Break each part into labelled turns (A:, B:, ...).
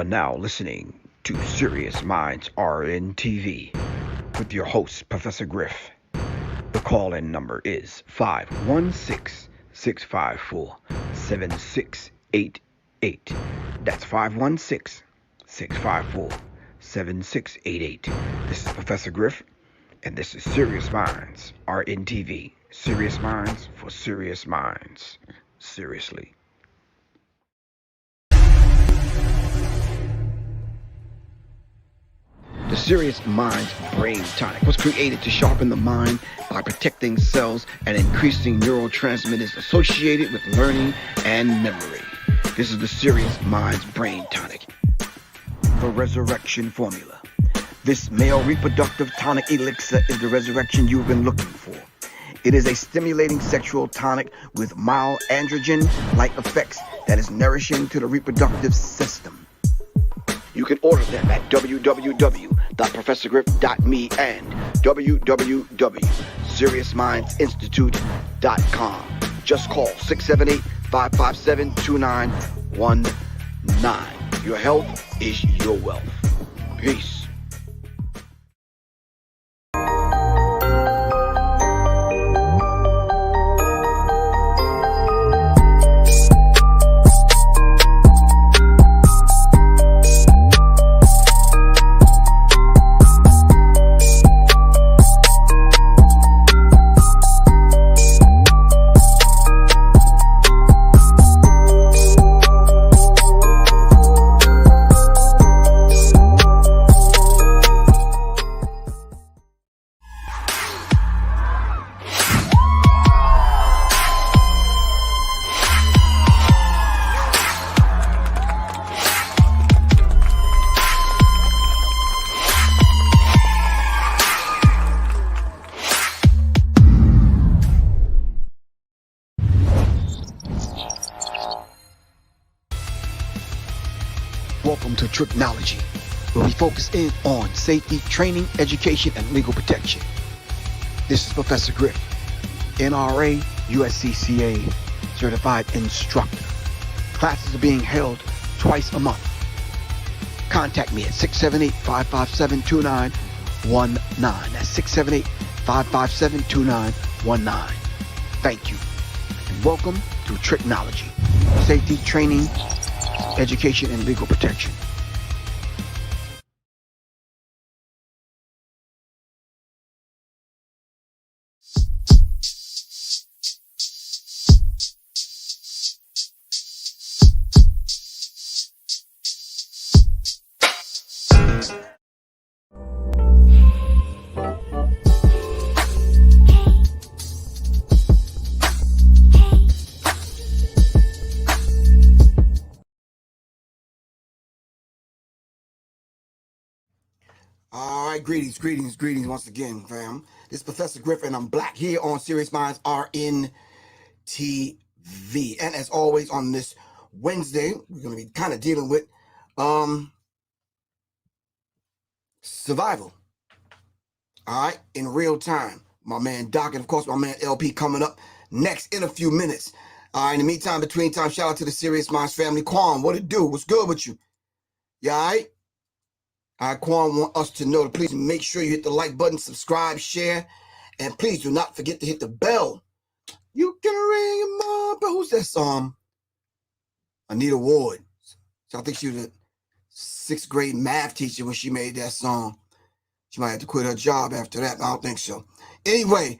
A: are now listening to Serious Minds RNTV with your host, Professor Griff. The call-in number is 516-654-7688. That's 516-654-7688. This is Professor Griff, and this is Serious Minds RNTV. Serious Minds for Serious Minds. Seriously. The Serious Minds Brain Tonic was created to sharpen the mind by protecting cells and increasing neurotransmitters associated with learning and memory. This is the Serious Minds Brain Tonic. The Resurrection Formula. This male reproductive tonic elixir is the resurrection you've been looking for. It is a stimulating sexual tonic with mild androgen-like effects that is nourishing to the reproductive system. You can order them at www.professorgriff.me and www.seriousmindsinstitute.com. Just call 678-557-2919. Your health is your wealth. Peace. Welcome to Tricknology, where we focus in on safety, training, education, and legal protection. This is Professor Griff, NRA, USCCA certified instructor. Classes are being held twice a month. Contact me at 678-557-2919. That's 678-557-2919. Thank you, and welcome to Tricknology, safety, training, education, and legal protection. All right, greetings once again, fam. This is Professor Griff, and I'm black here on Serious Minds RNTV. And as always, on this Wednesday, we're going to be kind of dealing with survival. All right, in real time. My man Doc and, of course, my man LP coming up next in a few minutes. All right, in the meantime, between time, shout out to the Serious Minds family. Quan, what it do? What's good with you? You all right? Quan want us to know to please make sure you hit the like button, subscribe, share, and please do not forget to hit the bell. You can ring your mom, but who's that song? Anita Ward. So I think she was a 6th grade math teacher when she made that song. She might have to quit her job after that, but I don't think so. Anyway,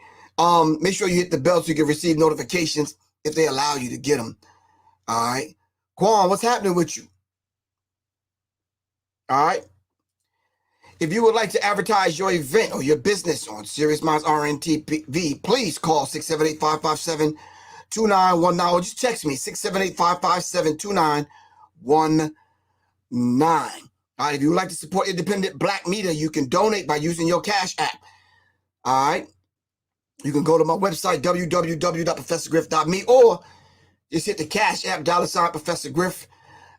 A: make sure you hit the bell so you can receive notifications if they allow you to get them. All right. Quan, what's happening with you? All right. If you would like to advertise your event or your business on Serious Minds RNTV, please call 678-557-2919 or just text me 678-557-2919. All right, if you would like to support independent black media, you can donate by using your Cash App. All right, you can go to my website, www.professorgriff.me, or just hit the Cash App, $ Professor Griff.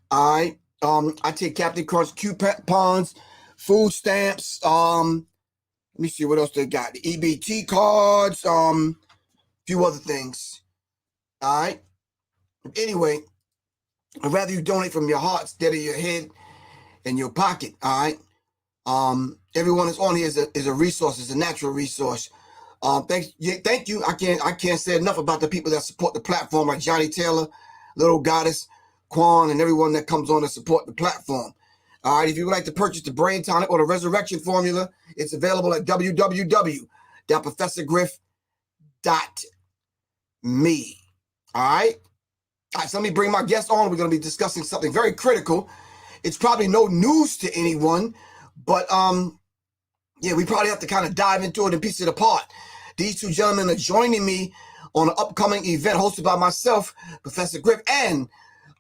A: All right, I take Captain Crunch coupons, food stamps, let me see what else they got. The EBT cards, a few other things. All right. Anyway, I'd rather you donate from your heart instead of your head. in your pocket. All right. Everyone that's on here is a resource, is a natural resource. Thank you. I can't say enough about the people that support the platform, like Johnny Taylor, Little Goddess, Quan, and everyone that comes on to support the platform. All right, if you would like to purchase the Brain Tonic or the Resurrection Formula, it's available at www.professorgriff.me. All right. All right, so let me bring my guest on. We're going to be discussing something very critical. It's probably no news to anyone, but yeah, we probably have to kind of dive into it and piece it apart. These two gentlemen are joining me on an upcoming event hosted by myself, Professor Griff, and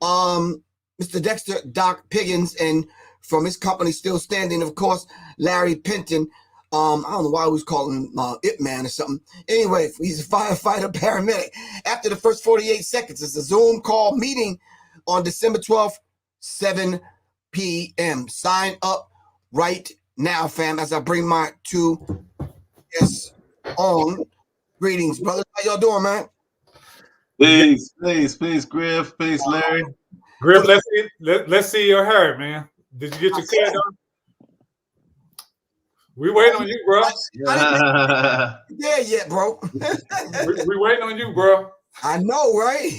A: Mr. Dexter Doc Piggins, and from his company Still Standing, of course, Larry Penton. I don't know why we was calling him It Man or something. Anyway, he's a firefighter paramedic. After the first 48 seconds, it's a Zoom call meeting on December 12th, 7 p.m. Sign up right now, fam, as I bring my two guests on. Greetings, brothers. How y'all doing, man?
B: Peace, Griff. Peace, Larry.
C: Griff, let's see your hair, man. Did you get your cut done? We waiting on you, bro.
A: I didn't there yet, bro.
C: we waiting on you, bro.
A: I know, right?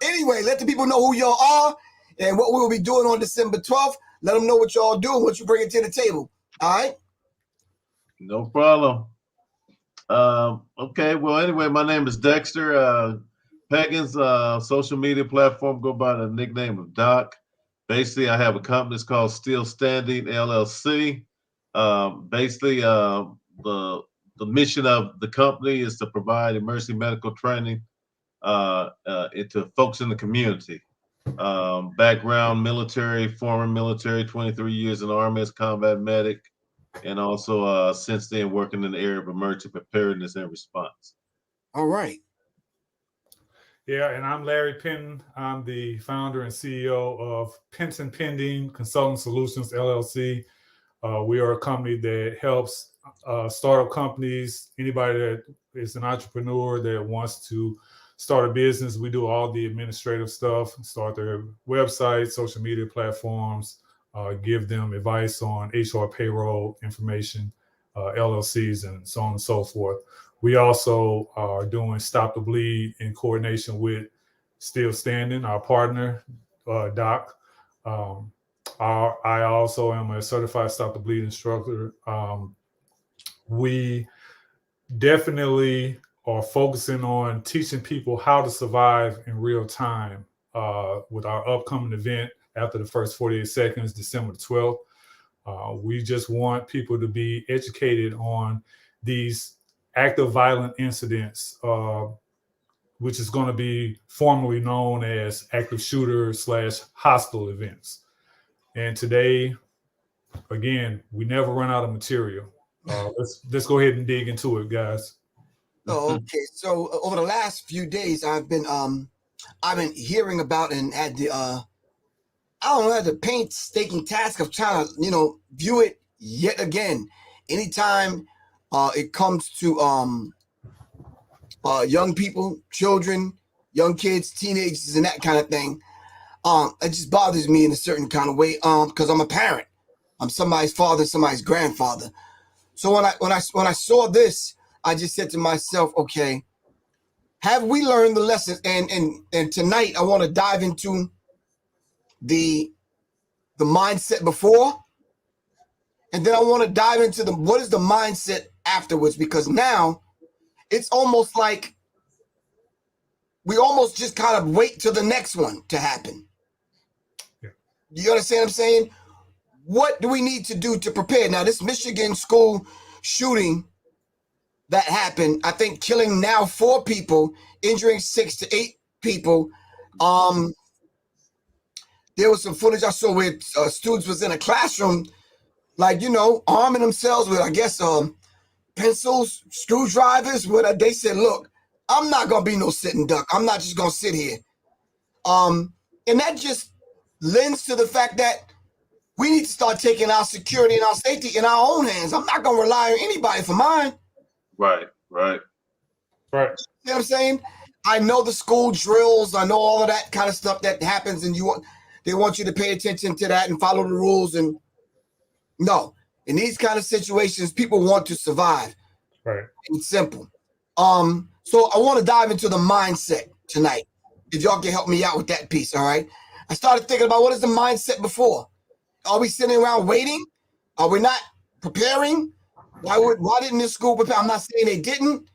A: Anyway, let the people know who y'all are and what we'll be doing on December 12th. Let them know what y'all do and what you bring it to the table. All right?
B: No problem. Okay, well, anyway, my name is Dexter. Peggins, social media platform, go by the nickname of Doc. Basically, I have a company that's called Still Standing LLC. Basically, the mission of the company is to provide emergency medical training into folks in the community. Background military, former military, 23 years in the Army as combat medic, and also since then working in the area of emergency preparedness and response.
A: All right.
C: Yeah, and I'm Larry Penton. I'm the founder and CEO of Penton Pending Consulting Solutions, LLC. We are a company that helps startup companies, anybody that is an entrepreneur that wants to start a business. We do all the administrative stuff, start their websites, social media platforms, give them advice on HR payroll information, LLCs, and so on and so forth. We also are doing Stop the Bleed in coordination with Still Standing, our partner, Doc. I also am a certified Stop the Bleed instructor. We definitely are focusing on teaching people how to survive in real time with our upcoming event after the first 48 seconds, December 12th. We just want people to be educated on these active violent incidents, which is going to be formally known as active shooter / hostile events. And today, again, we never run out of material. Let's go ahead and dig into it, guys.
A: Oh, okay. So over the last few days, I've been hearing about and had the had the painstaking task of trying to view it yet again. Anytime it comes to young people, children, young kids, teenagers, and that kind of thing, it just bothers me in a certain kind of way. Because I'm a parent, I'm somebody's father, somebody's grandfather. So when I saw this, I just said to myself, okay, have we learned the lessons? And tonight I want to dive into the mindset before, and then I want to dive into what is the mindset afterwards, because now it's almost like we almost just kind of wait till the next one to happen.
C: Yeah.
A: You understand what I'm saying? What do we need to do to prepare? Now, this Michigan school shooting that happened, I think killing now 4 people, injuring 6 to 8 people. There was some footage I saw where students was in a classroom, like, arming themselves with, I guess, pencils, screwdrivers. Where they said, look, I'm not going to be no sitting duck. I'm not just going to sit here. And that just lends to the fact that we need to start taking our security and our safety in our own hands. I'm not going to rely on anybody for mine.
B: Right.
A: You know what I'm saying? I know the school drills. I know all of that kind of stuff that happens, and They want you to pay attention to that and follow the rules. And no, in these kind of situations, people want to survive.
C: Right.
A: It's simple. So I want to dive into the mindset tonight. If y'all can help me out with that piece, all right? I started thinking about what is the mindset before? Are we sitting around waiting? Are we not preparing? Why didn't this school prepare? I'm not saying they didn't,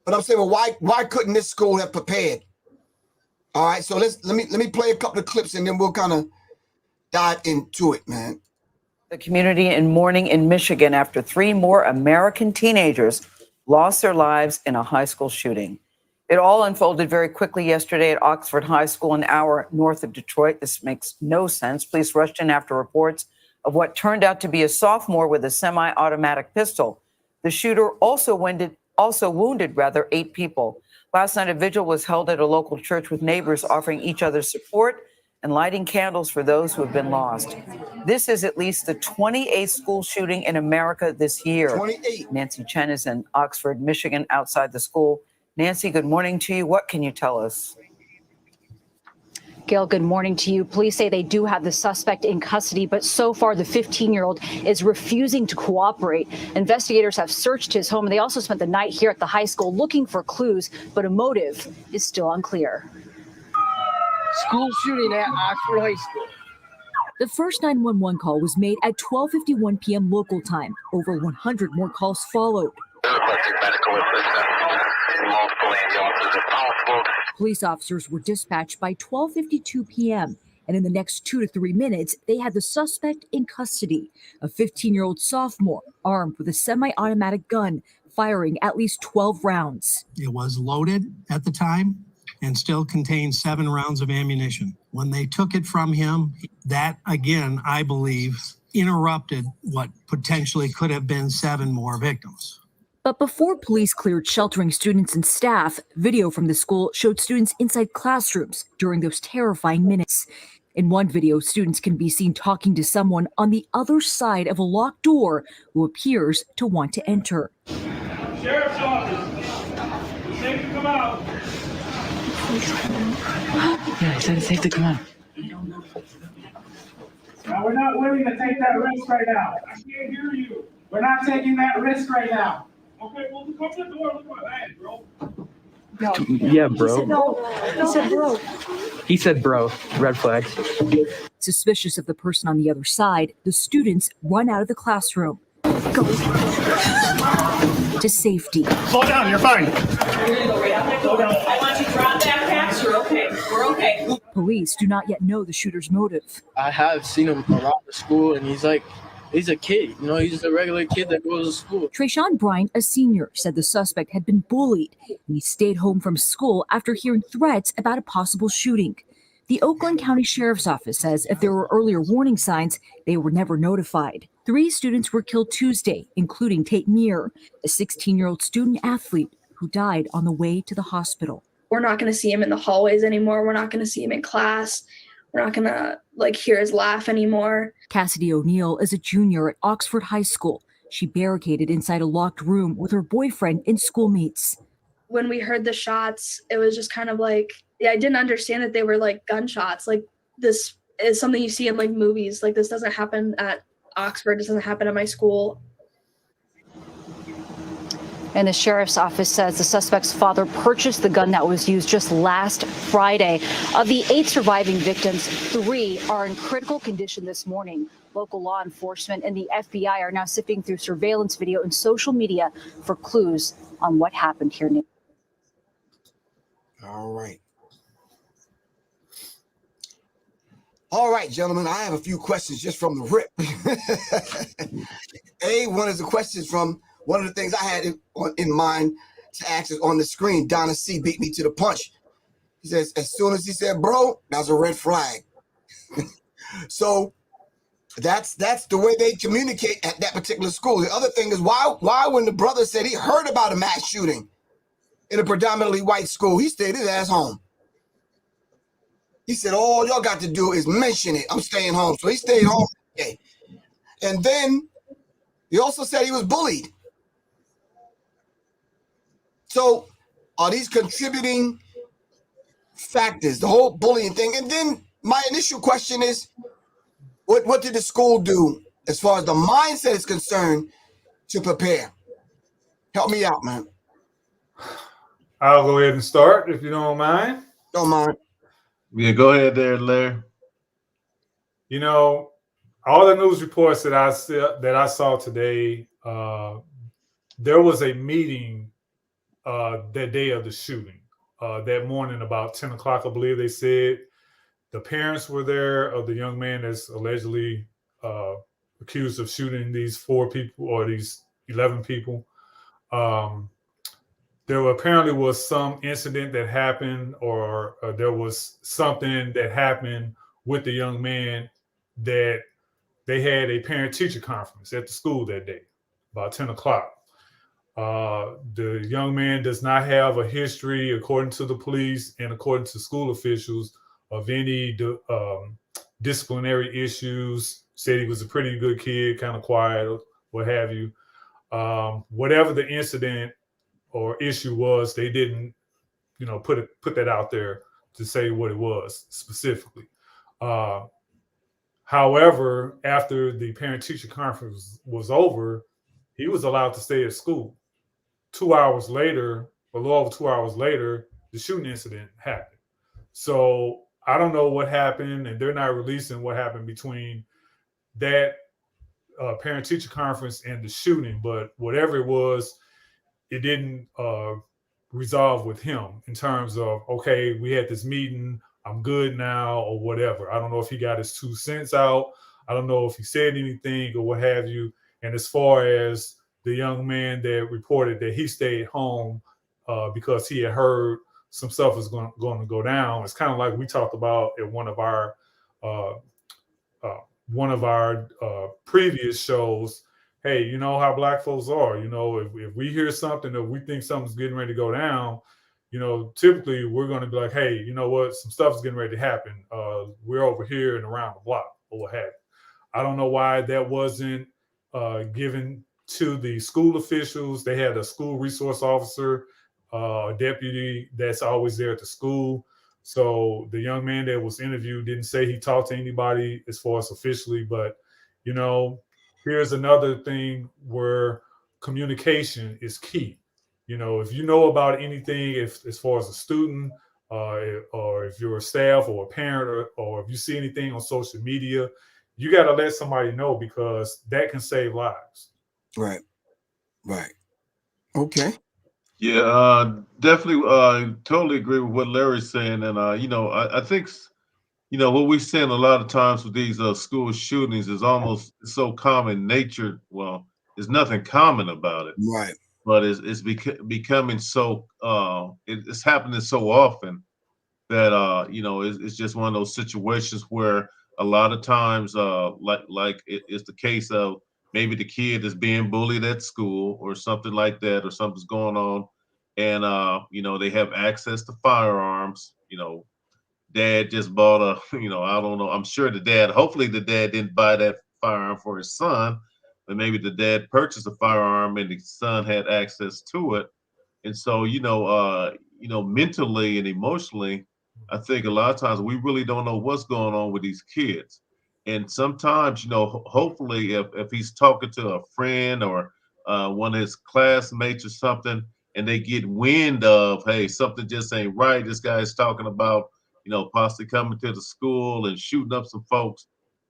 A: but I'm saying, well, why couldn't this school have prepared? All right, so let me play a couple of clips and then we'll kind of dive into it, man.
D: The community in mourning in Michigan after 3 more American teenagers lost their lives in a high school shooting. It all unfolded very quickly yesterday at Oxford High School, an hour north of Detroit. This makes no sense. Police rushed in after reports of what turned out to be a sophomore with a semi-automatic pistol. The shooter also wounded 8 people. Last night, a vigil was held at a local church with neighbors offering each other support and lighting candles for those who have been lost. This is at least the 28th school shooting in America this year.
A: 28.
D: Nancy Chen is in Oxford, Michigan, outside the school. Nancy, good morning to you. What can you tell us?
E: Gail, good morning to you. Police say they do have the suspect in custody, but so far the 15-year-old is refusing to cooperate. Investigators have searched his home, and they also spent the night here at the high school looking for clues, but a motive is still unclear.
F: School shooting at Oxford High School.
G: The first 911 call was made at 12:51 p.m. local time. Over 100 more calls followed. Police officers were dispatched by 12:52 p.m. and in the next 2 to 3 minutes, they had the suspect in custody, a 15-year-old sophomore armed with a semi-automatic gun, firing at least 12 rounds.
H: It was loaded at the time and still contained 7 rounds of ammunition. When they took it from him, that, again, I believe, interrupted what potentially could have been 7 more victims.
G: But before police cleared sheltering students and staff, video from the school showed students inside classrooms during those terrifying minutes. In one video, students can be seen talking to someone on the other side of a locked door who appears to want to enter.
I: Sheriff's office. It's safe to come out.
F: Yeah, he said it's safe to come out.
I: Now, we're not willing to take that risk right now. I can't hear you. We're not taking that risk right now. Okay, well, come to the door. Look at my hand, bro.
F: No. Yeah, bro.
E: He said bro.
F: He said bro. Red flags.
G: Suspicious of the person on the other side, the students run out of the classroom. Go. To safety.
I: Slow down, you're fine.
J: Slow down. I want you to drop backpacks. You're okay. We're okay.
G: Police do not yet know the shooter's motive.
F: I have seen him around the school, and he's a kid. You know, he's just a regular kid that goes to school.
G: Trayshawn Bryant, a senior, said the suspect had been bullied, and he stayed home from school after hearing threats about a possible shooting. The Oakland County Sheriff's Office says if there were earlier warning signs, they were never notified. 3 students were killed Tuesday, including Tate Meir, a 16-year-old student athlete who died on the way to the hospital.
K: We're not going to see him in the hallways anymore. We're not going to see him in class. We're not going to hear his laugh anymore.
G: Cassidy O'Neill is a junior at Oxford High School. She barricaded inside a locked room with her boyfriend and schoolmates.
K: When we heard the shots, it was just kind of I didn't understand that they were gunshots. This is something you see in movies. This doesn't happen at Oxford. This doesn't happen at my school.
E: And the sheriff's office says the suspect's father purchased the gun that was used just last Friday. Of the 8 surviving victims, 3 are in critical condition this morning. Local law enforcement and the FBI are now sifting through surveillance video and social media for clues on what happened here.
A: All right. All right, gentlemen, I have a few questions just from the rip. One is the questions from one of the things I had in mind to ask is on the screen. Donna C beat me to the punch. He says, as soon as he said, bro, that's a red flag. So that's the way they communicate at that particular school. The other thing is why when the brother said he heard about a mass shooting in a predominantly white school, he stayed his ass home. He said, all y'all got to do is mention it. I'm staying home. So he stayed home. Okay. And then he also said he was bullied. So are these contributing factors, the whole bullying thing? And then my initial question is, what did the school do as far as the mindset is concerned to prepare? Help me out, man.
C: I'll go ahead and start if you don't mind.
A: Don't mind.
B: Yeah, go ahead there, Larry.
C: You know, all the news reports that I saw today, there was a meeting that day of the shooting. That morning, about 10 o'clock, I believe they said. The parents were there of the young man that's allegedly accused of shooting these 4 people or these 11 people. There apparently was some incident that happened, or there was something that happened with the young man that they had a parent-teacher conference at the school that day, about 10 o'clock. The young man does not have a history, according to the police and according to school officials, of any disciplinary issues. Said he was a pretty good kid, kind of quiet, what have you. Whatever the incident or issue was, they didn't, put that out there to say what it was specifically. However, after the parent-teacher conference was over, he was allowed to stay at school. 2 hours later, a little over 2 hours later, the shooting incident happened. So I don't know what happened, and they're not releasing what happened between that parent-teacher conference and the shooting. But whatever it was, it didn't resolve with him in terms of, okay, we had this meeting, I'm good now, or whatever. I don't know if he got his 2 cents out. I don't know if he said anything or what have you. And as far as the young man that reported that he stayed home because he had heard some stuff was going to go down, it's kind of like we talked about at one of our previous shows. Hey, you know how Black folks are. If we hear something or we think something's getting ready to go down, typically we're going to be like, hey, you know what? Some stuff's getting ready to happen. We're over here and around the block or what have you. I don't know why that wasn't given to the school officials. They had a school resource officer, a deputy that's always there at the school. So the young man that was interviewed didn't say he talked to anybody as far as officially, but, here's another thing where communication is key. If you know about anything, as far as a student, or if you're a staff or a parent, or if you see anything on social media, you got to let somebody know, because that can save lives.
A: Right. Okay.
B: Yeah, definitely. Totally agree with what Larry's saying, and I think what we're seeing a lot of times with these school shootings is almost so common nature. Well, there's nothing common about it,
A: Right.
B: but it's becoming so. It's happening so often that it's just one of those situations where a lot of times, like it's the case of maybe the kid is being bullied at school or something like that, or something's going on, and they have access to firearms. Dad just bought a, I don't know. I'm sure hopefully the dad didn't buy that firearm for his son, but maybe the dad purchased a firearm and the son had access to it. And so, mentally and emotionally, I think a lot of times we really don't know what's going on with these kids. And sometimes, hopefully if he's talking to a friend or one of his classmates or something, and they get wind of, hey, something just ain't right. This guy's talking about, possibly coming to the school and shooting up some folks.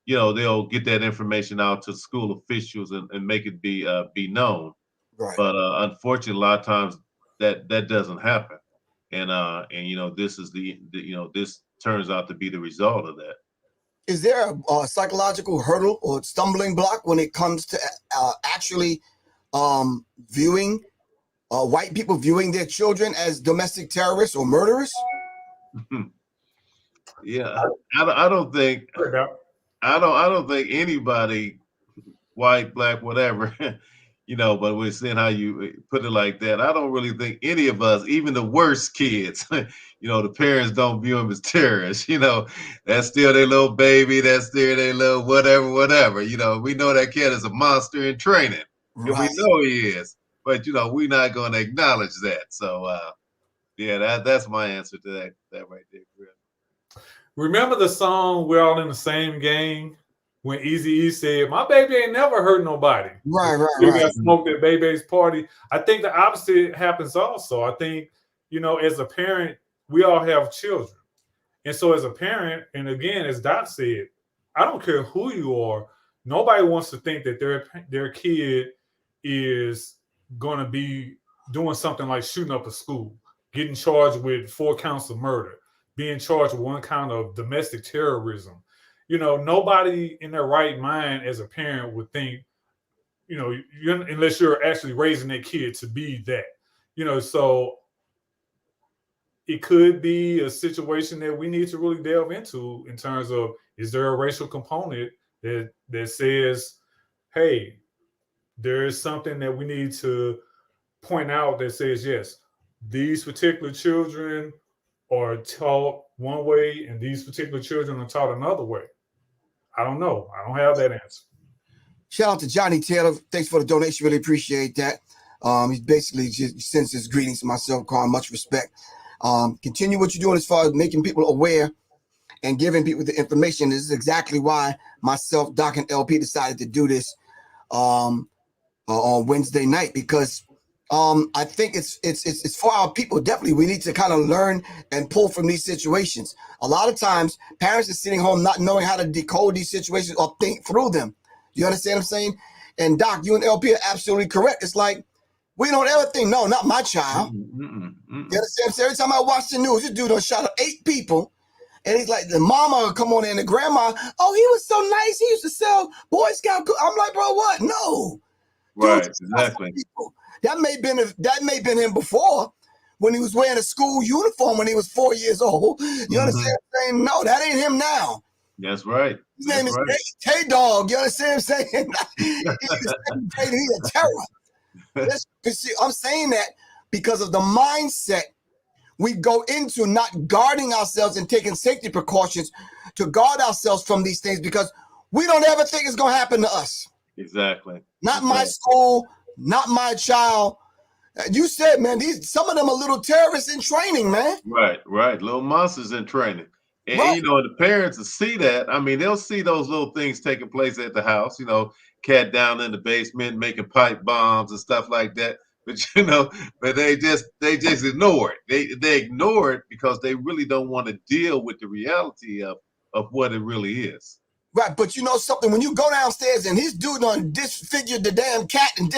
B: They'll get that information out to school officials and make it be known.
A: Right.
B: But unfortunately, a lot of times that doesn't happen, and this is this turns out to be the result of that.
A: Is there a psychological hurdle or stumbling block when it comes to actually viewing white people viewing their children as domestic terrorists or murderers?
B: Yeah, I don't think anybody, white, black, whatever, but we're seeing how you put it like that. I don't really think any of us, even the worst kids, the parents don't view them as terrorists. That's still their little baby. That's still their little whatever. We know that kid is a monster in training, and we know he is. But we're not going to acknowledge that. So, that's my answer to that right there, Griff.
C: Remember the song "We're All in the Same Game" when Eazy-E said, "My baby ain't never hurt nobody."
A: Right.
C: You got smoked at baby's party. I think the opposite happens also. I think, as a parent, we all have children. And so as a parent, and again, as Doc said, I don't care who you are. Nobody wants to think that their kid is going to be doing something like shooting up a school, getting charged with 4 counts of murder, being charged with 1 count of domestic terrorism. Nobody in their right mind as a parent would think, unless you're actually raising that kid to be that. So it could be a situation that we need to really delve into in terms of, is there a racial component that says, hey, there is something that we need to point out that says, yes, these particular children are taught one way and these particular children are taught another way. I don't know. I don't have that answer.
A: Shout out to Johnny Taylor. Thanks for the donation. Really appreciate that. He basically just sends his greetings to myself, Carl. Much respect. Continue what you're doing as far as making people aware and giving people the information. This is exactly why myself, Doc, and LP decided to do this on Wednesday night, because I think it's for our people. Definitely, we need to kind of learn and pull from these situations. A lot of times, parents are sitting home not knowing how to decode these situations or think through them. You understand what I'm saying? And Doc, you and LP are absolutely correct. It's like, we don't ever think, no, not my child. You understand what I'm saying? Every time I watch the news, this dude done shot up 8 people. And he's like, the mama will come on in, the grandma, oh, he was so nice. He used to sell Boy Scout. I'm like, bro, what? No.
B: Right,
A: Dude,
B: exactly.
A: That may have been him before, when he was wearing a school uniform when he was 4 years old. You understand what I'm saying? No, that ain't him now.
B: That's right.
A: His name is K-Dog. You understand what I'm saying? He's a terror. I'm saying that because of the mindset we go into, not guarding ourselves and taking safety precautions to guard ourselves from these things, because we don't ever think it's going to happen to us.
B: Exactly.
A: Not my school, not my child. You said, man, some of them are little terrorists in training, man.
B: Right. Little monsters in training. And, the parents will see that. I mean, they'll see those little things taking place at the house, cat down in the basement making pipe bombs and stuff like that. But, but they just ignore it. They ignore it because they really don't want to deal with the reality of what it really is.
A: Right, but you know something? When you go downstairs and his dude done disfigured the damn cat and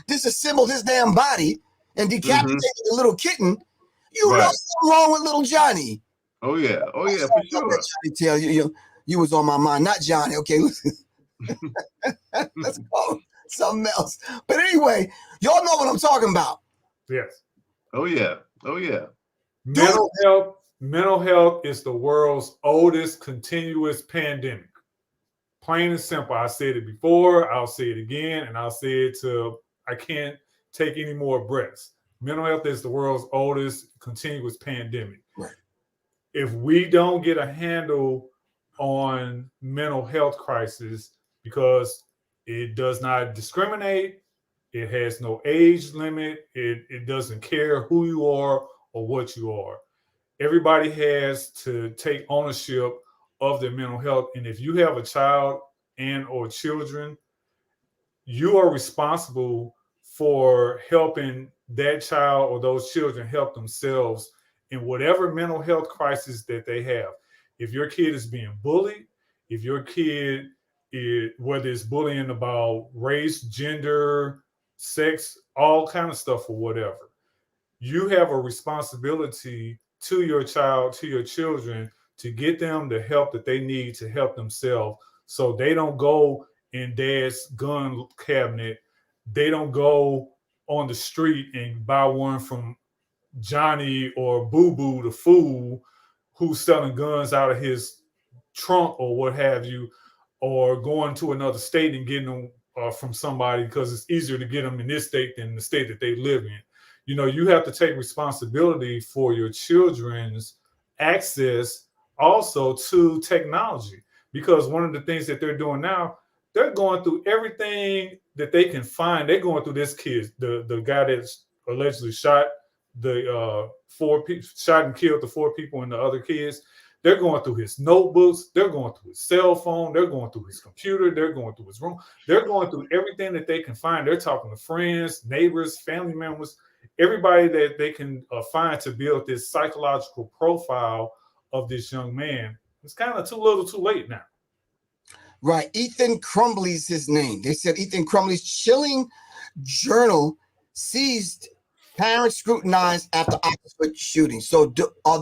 A: disassembled his damn body and decapitated the little kitten, you know something wrong with little Johnny.
B: Oh yeah, for sure.
A: Johnny tell you was on my mind, not Johnny. Okay, let's call him something else. But anyway, y'all know what I'm talking about.
C: Yes.
B: Oh yeah.
C: Mental health is the world's oldest continuous pandemic. Plain and simple. I said it before, I'll say it again, and I'll say it till I can't take any more breaths. Mental health is the world's oldest continuous pandemic.
A: Right.
C: If we don't get a handle on mental health crisis, because it does not discriminate, it has no age limit, it doesn't care who you are or what you are. Everybody has to take ownership of their mental health. And if you have a child and or children, you are responsible for helping that child or those children help themselves in whatever mental health crisis that they have. If your kid is being bullied, if your kid whether it's bullying about race, gender, sex, all kind of stuff or whatever, you have a responsibility to your child, to your children, to get them the help that they need to help themselves, so they don't go in dad's gun cabinet. They don't go on the street and buy one from Johnny or Boo Boo the fool who's selling guns out of his trunk or what have you, or going to another state and getting them from somebody, because it's easier to get them in this state than the state that they live in. You have to take responsibility for your children's access also to technology, because one of the things that they're doing now, they're going through everything that they can find. They're going through this kid, the guy that's allegedly shot the 4 people, shot and killed the 4 people and the other kids. They're going through his notebooks. They're going through his cell phone. They're going through his computer. They're going through his room. They're going through everything that they can find. They're talking to friends, neighbors, family members, everybody that they can find to build this psychological profile of this young man. It's kind of too little too late now.
A: Right. Ethan Crumbley's his name. They said Ethan Crumbley's chilling journal seized parents scrutinized after Oxford shooting. So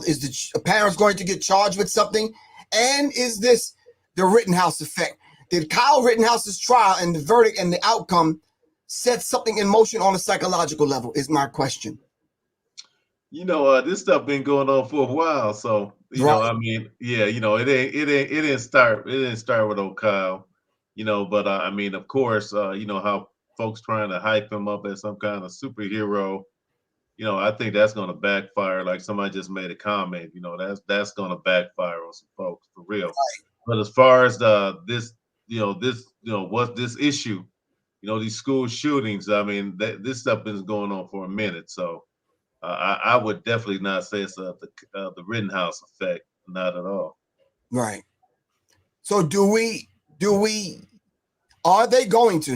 A: is the parents going to get charged with something? And is this the Rittenhouse effect? Did Kyle Rittenhouse's trial and the verdict and the outcome set something in motion on a psychological level is my question.
B: This stuff been going on for a while. So, I mean, yeah, it didn't start with old Kyle, but I mean, of course, how folks trying to hype him up as some kind of superhero. I think that's going to backfire. Like somebody just made a comment, that's going to backfire on some folks for real. Right. But as far as this issue, these school shootings, I mean, this stuff been going on for a minute. So I would definitely not say it's the Rittenhouse effect, not at all.
A: Right. So are they going to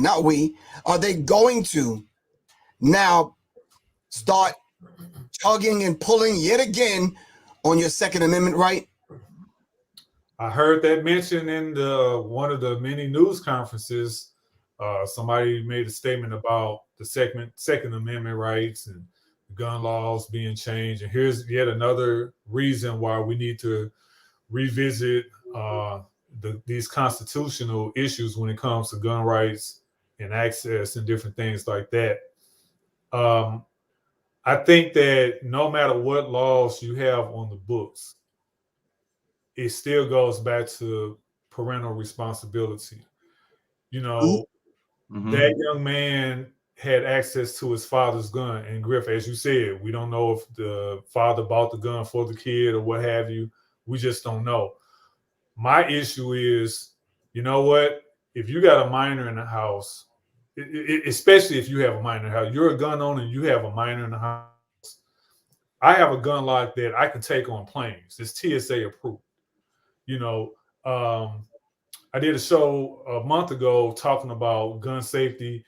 A: now start tugging and pulling yet again on your Second Amendment right?
C: I heard that mentioned in one of the many news conferences. Somebody made a statement about the Second Amendment rights and gun laws being changed. And here's yet another reason why we need to revisit these constitutional issues when it comes to gun rights and access and different things like that. I think that no matter what laws you have on the books, it still goes back to parental responsibility. That young man had access to his father's gun. And Griff, as you said, we don't know if the father bought the gun for the kid or what have you. We just don't know. My issue is, you know what? If you got a minor in the house, especially if you have a minor in the house, you're a gun owner and you have a minor in the house. I have a gun lock that I can take on planes. It's TSA approved. I did a show a month ago talking about gun safety,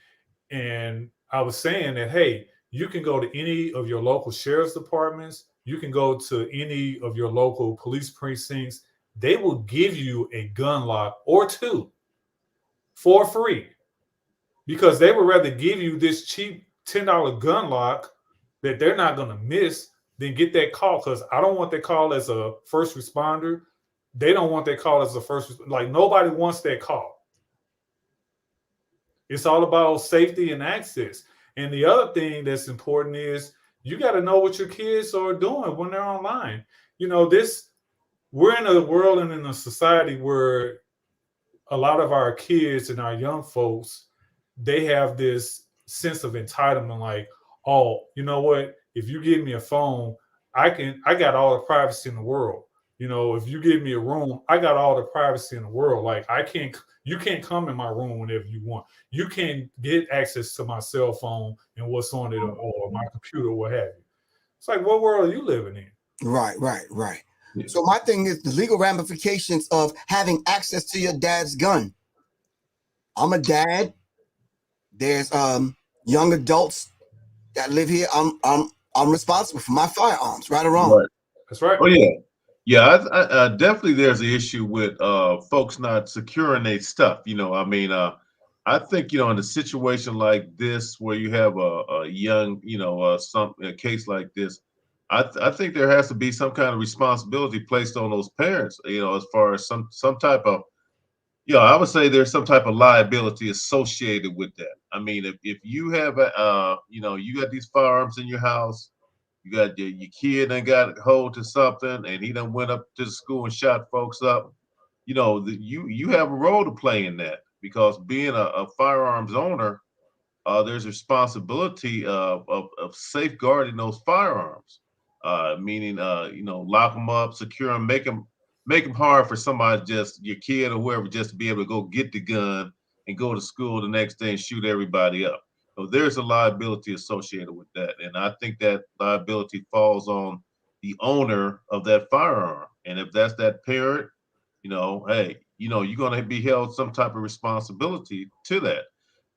C: and I was saying that, hey, you can go to any of your local sheriff's departments. You can go to any of your local police precincts. They will give you a gun lock or two for free because they would rather give you this cheap $10 gun lock that they're not going to miss than get that call, because I don't want that call as a first responder. They don't want that call as a first, like nobody wants that call. It's all about safety and access. And the other thing that's important is you got to know what your kids are doing when they're online. We're in a world and in a society where a lot of our kids and our young folks, they have this sense of entitlement, like, oh, you know what? If you give me a phone, I got all the privacy in the world. If you give me a room, I got all the privacy in the world. Like you can't come in my room whenever you want. You can't get access to my cell phone and what's on it or my computer or what have you. It's like, what world are you living in?
A: Right. Yeah. So my thing is the legal ramifications of having access to your dad's gun. I'm a dad. There's young adults that live here. I'm responsible for my firearms, right or wrong.
B: Right.
C: That's right.
B: Oh yeah. Yeah, I definitely there's an issue with folks not securing their stuff. I think in a situation like this where you have a young, a case like this, I think there has to be some kind of responsibility placed on those parents. As far as some type of, I would say there's some type of liability associated with that. I mean, if you have you got these firearms in your house. You got your kid and got hold to something, and he done went up to the school and shot folks up. You have a role to play in that, because being a firearms owner, there's a responsibility of safeguarding those firearms. Meaning, lock them up, secure them, make them hard for somebody, just your kid or whoever, just to be able to go get the gun and go to school the next day and shoot everybody up. So there's a liability associated with that. And I think that liability falls on the owner of that firearm. And if that's that parent, hey, you're going to be held some type of responsibility to that.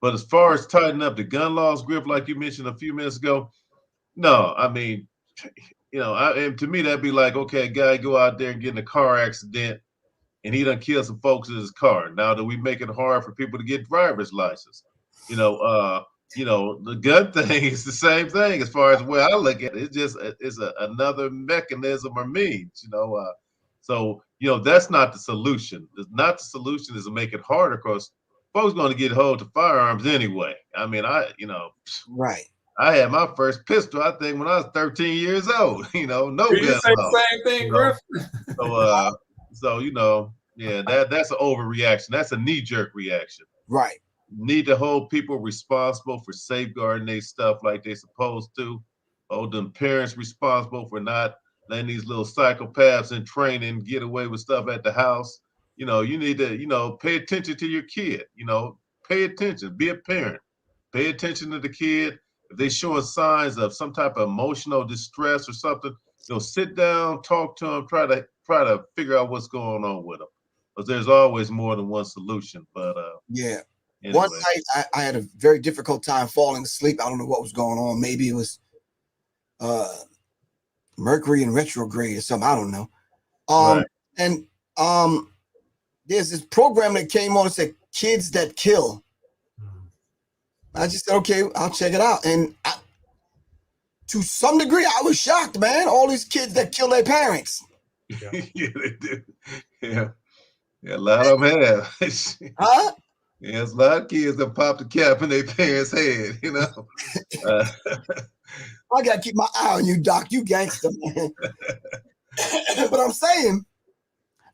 B: But as far as tightening up the gun laws, Griff, like you mentioned a few minutes ago, no, I mean, and to me, that'd be like, okay, a guy go out there and get in a car accident and he done killed some folks in his car. Now that we make it hard for people to get driver's license, the gun thing is the same thing as far as where I look at it. It's just another mechanism or means, So that's not the solution. Not the solution is to make it harder because folks going to get hold to firearms anyway. I mean,
A: Right.
B: I had my first pistol, I think, when I was 13 years old. No
C: Did you
B: gun
C: say
B: law.
C: the same thing, Griff?
B: That's an overreaction. That's a knee-jerk reaction.
A: Right.
B: Need to hold people responsible for safeguarding their stuff like they're supposed to. Hold them parents responsible for not letting these little psychopaths in training get away with stuff at the house. You need to, pay attention to your kid. Pay attention. Be a parent. Pay attention to the kid. If they're showing signs of some type of emotional distress or something, sit down, talk to them, try to figure out what's going on with them. Because there's always more than one solution. But
A: yeah.
B: Anyway.
A: One night I had a very difficult time falling asleep. I don't know what was going on. Maybe it was Mercury in retrograde or something. I don't know.
B: Right.
A: And there's this program that came on and said kids that kill. I just said, okay, I'll check it out. And to some degree, I was shocked, man. All these kids that kill their parents.
B: Yeah, they do. Yeah, a lot of them have.
A: Huh?
B: Yeah, there's a lot of kids that pop the cap in their parents' head,
A: I got to keep my eye on you, Doc. You gangster, man. But I'm saying,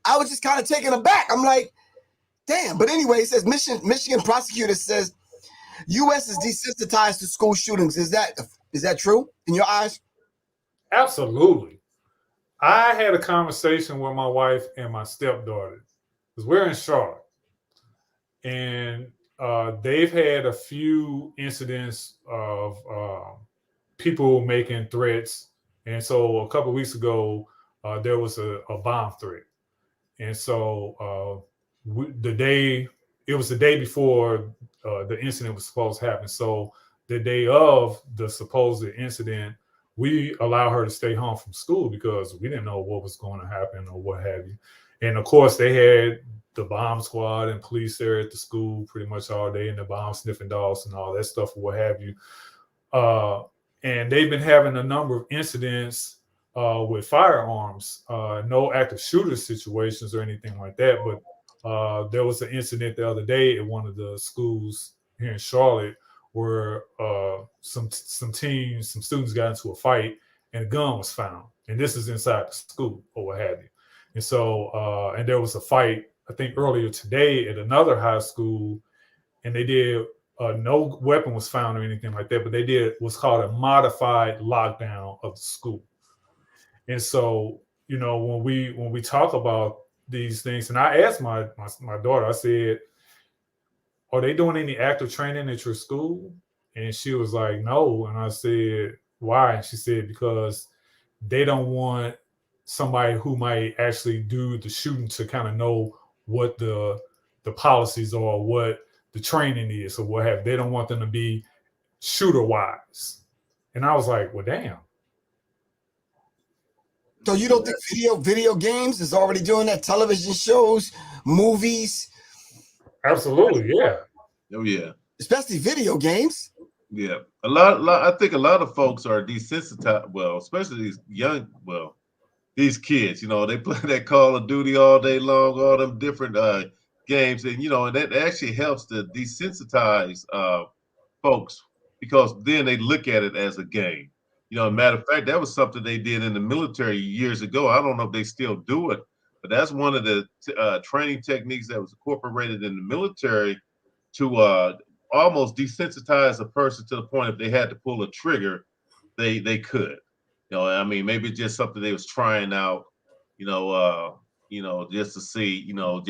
A: I was just kind of taken aback. I'm like, damn. But anyway, it says Michigan prosecutor says U.S. is desensitized to school shootings. Is that true in your eyes?
C: Absolutely. I had a conversation with my wife and my stepdaughter because we're in Charlotte, and they've had a few incidents of people making threats. And so a couple of weeks ago, there was a bomb threat. And so it was the day before the incident was supposed to happen. So the day of the supposed incident, we allow her to stay home from school because we didn't know what was going to happen or what have you. And of course, they had the bomb squad and police there at the school pretty much all day, and the bomb sniffing dogs and all that stuff or what have you. And they've been having a number of incidents with firearms, no active shooter situations or anything like that. But there was an incident the other day at one of the schools here in Charlotte where some students got into a fight and a gun was found. And this is inside the school or what have you. And so, and there was a fight, I think earlier today at another high school, and they did, no weapon was found or anything like that, but they did what's called a modified lockdown of the school. And so, when we talk about these things, and I asked my daughter, I said, are they doing any active training at your school? And she was like, no. And I said, why? And she said, because they don't want somebody who might actually do the shooting to kind of know what the policies are, what the training is or what have. They don't want them to be shooter wise. And I was like, well, damn.
A: So you don't think video games is already doing that? Television shows, movies?
C: Absolutely, yeah.
B: Oh yeah.
A: Especially video games.
B: Yeah. I think a lot of folks are desensitized, especially these kids, they play that Call of Duty all day long, all them different games, and and that actually helps to desensitize folks because then they look at it as a game. Matter of fact, that was something they did in the military years ago. I don't know if they still do it, but that's one of the training techniques that was incorporated in the military to almost desensitize a person to the point if they had to pull a trigger, they could. Maybe just something they was trying out, just to see, I ain't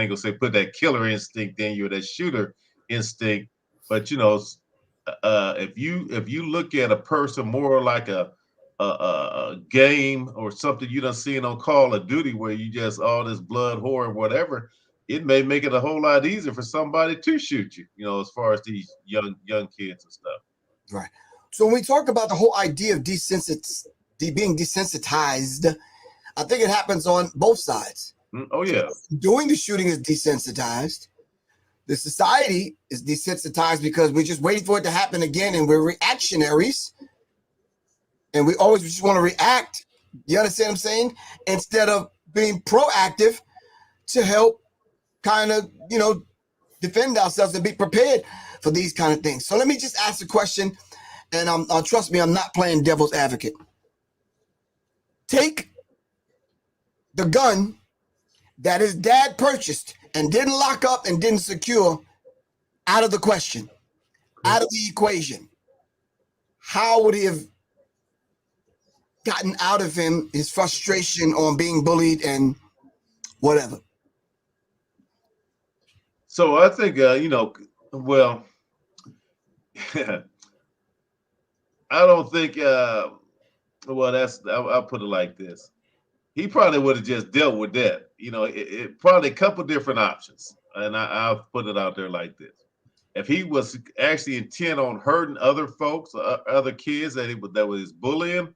B: gonna say put that killer instinct in you or that shooter instinct, but if you look at a person more like a a game or something you done seen on Call of Duty where you just all this blood, horror, whatever, it may make it a whole lot easier for somebody to shoot you, you know, as far as these young kids and stuff.
A: Right. So when we talk about the whole idea of being desensitized, I think it happens on both sides.
B: Oh, yeah.
A: Doing the shooting is desensitized. The society is desensitized because we're just waiting for it to happen again, and we're reactionaries. And we always just want to react. You understand what I'm saying? Instead of being proactive to help kind of, you know, defend ourselves and be prepared for these kind of things. So let me just ask a question, and trust me, I'm not playing devil's advocate. Take the gun that his dad purchased and didn't lock up and didn't secure out of the question, out of the equation. How would he have gotten out of him his frustration on being bullied and whatever?
B: So I think, you know, well, I don't think, well, I'll put it like this. He probably would have just dealt with that. You know, it probably a couple different options. And I'll put it out there like this. If he was actually intent on hurting other folks, other kids that was bullying,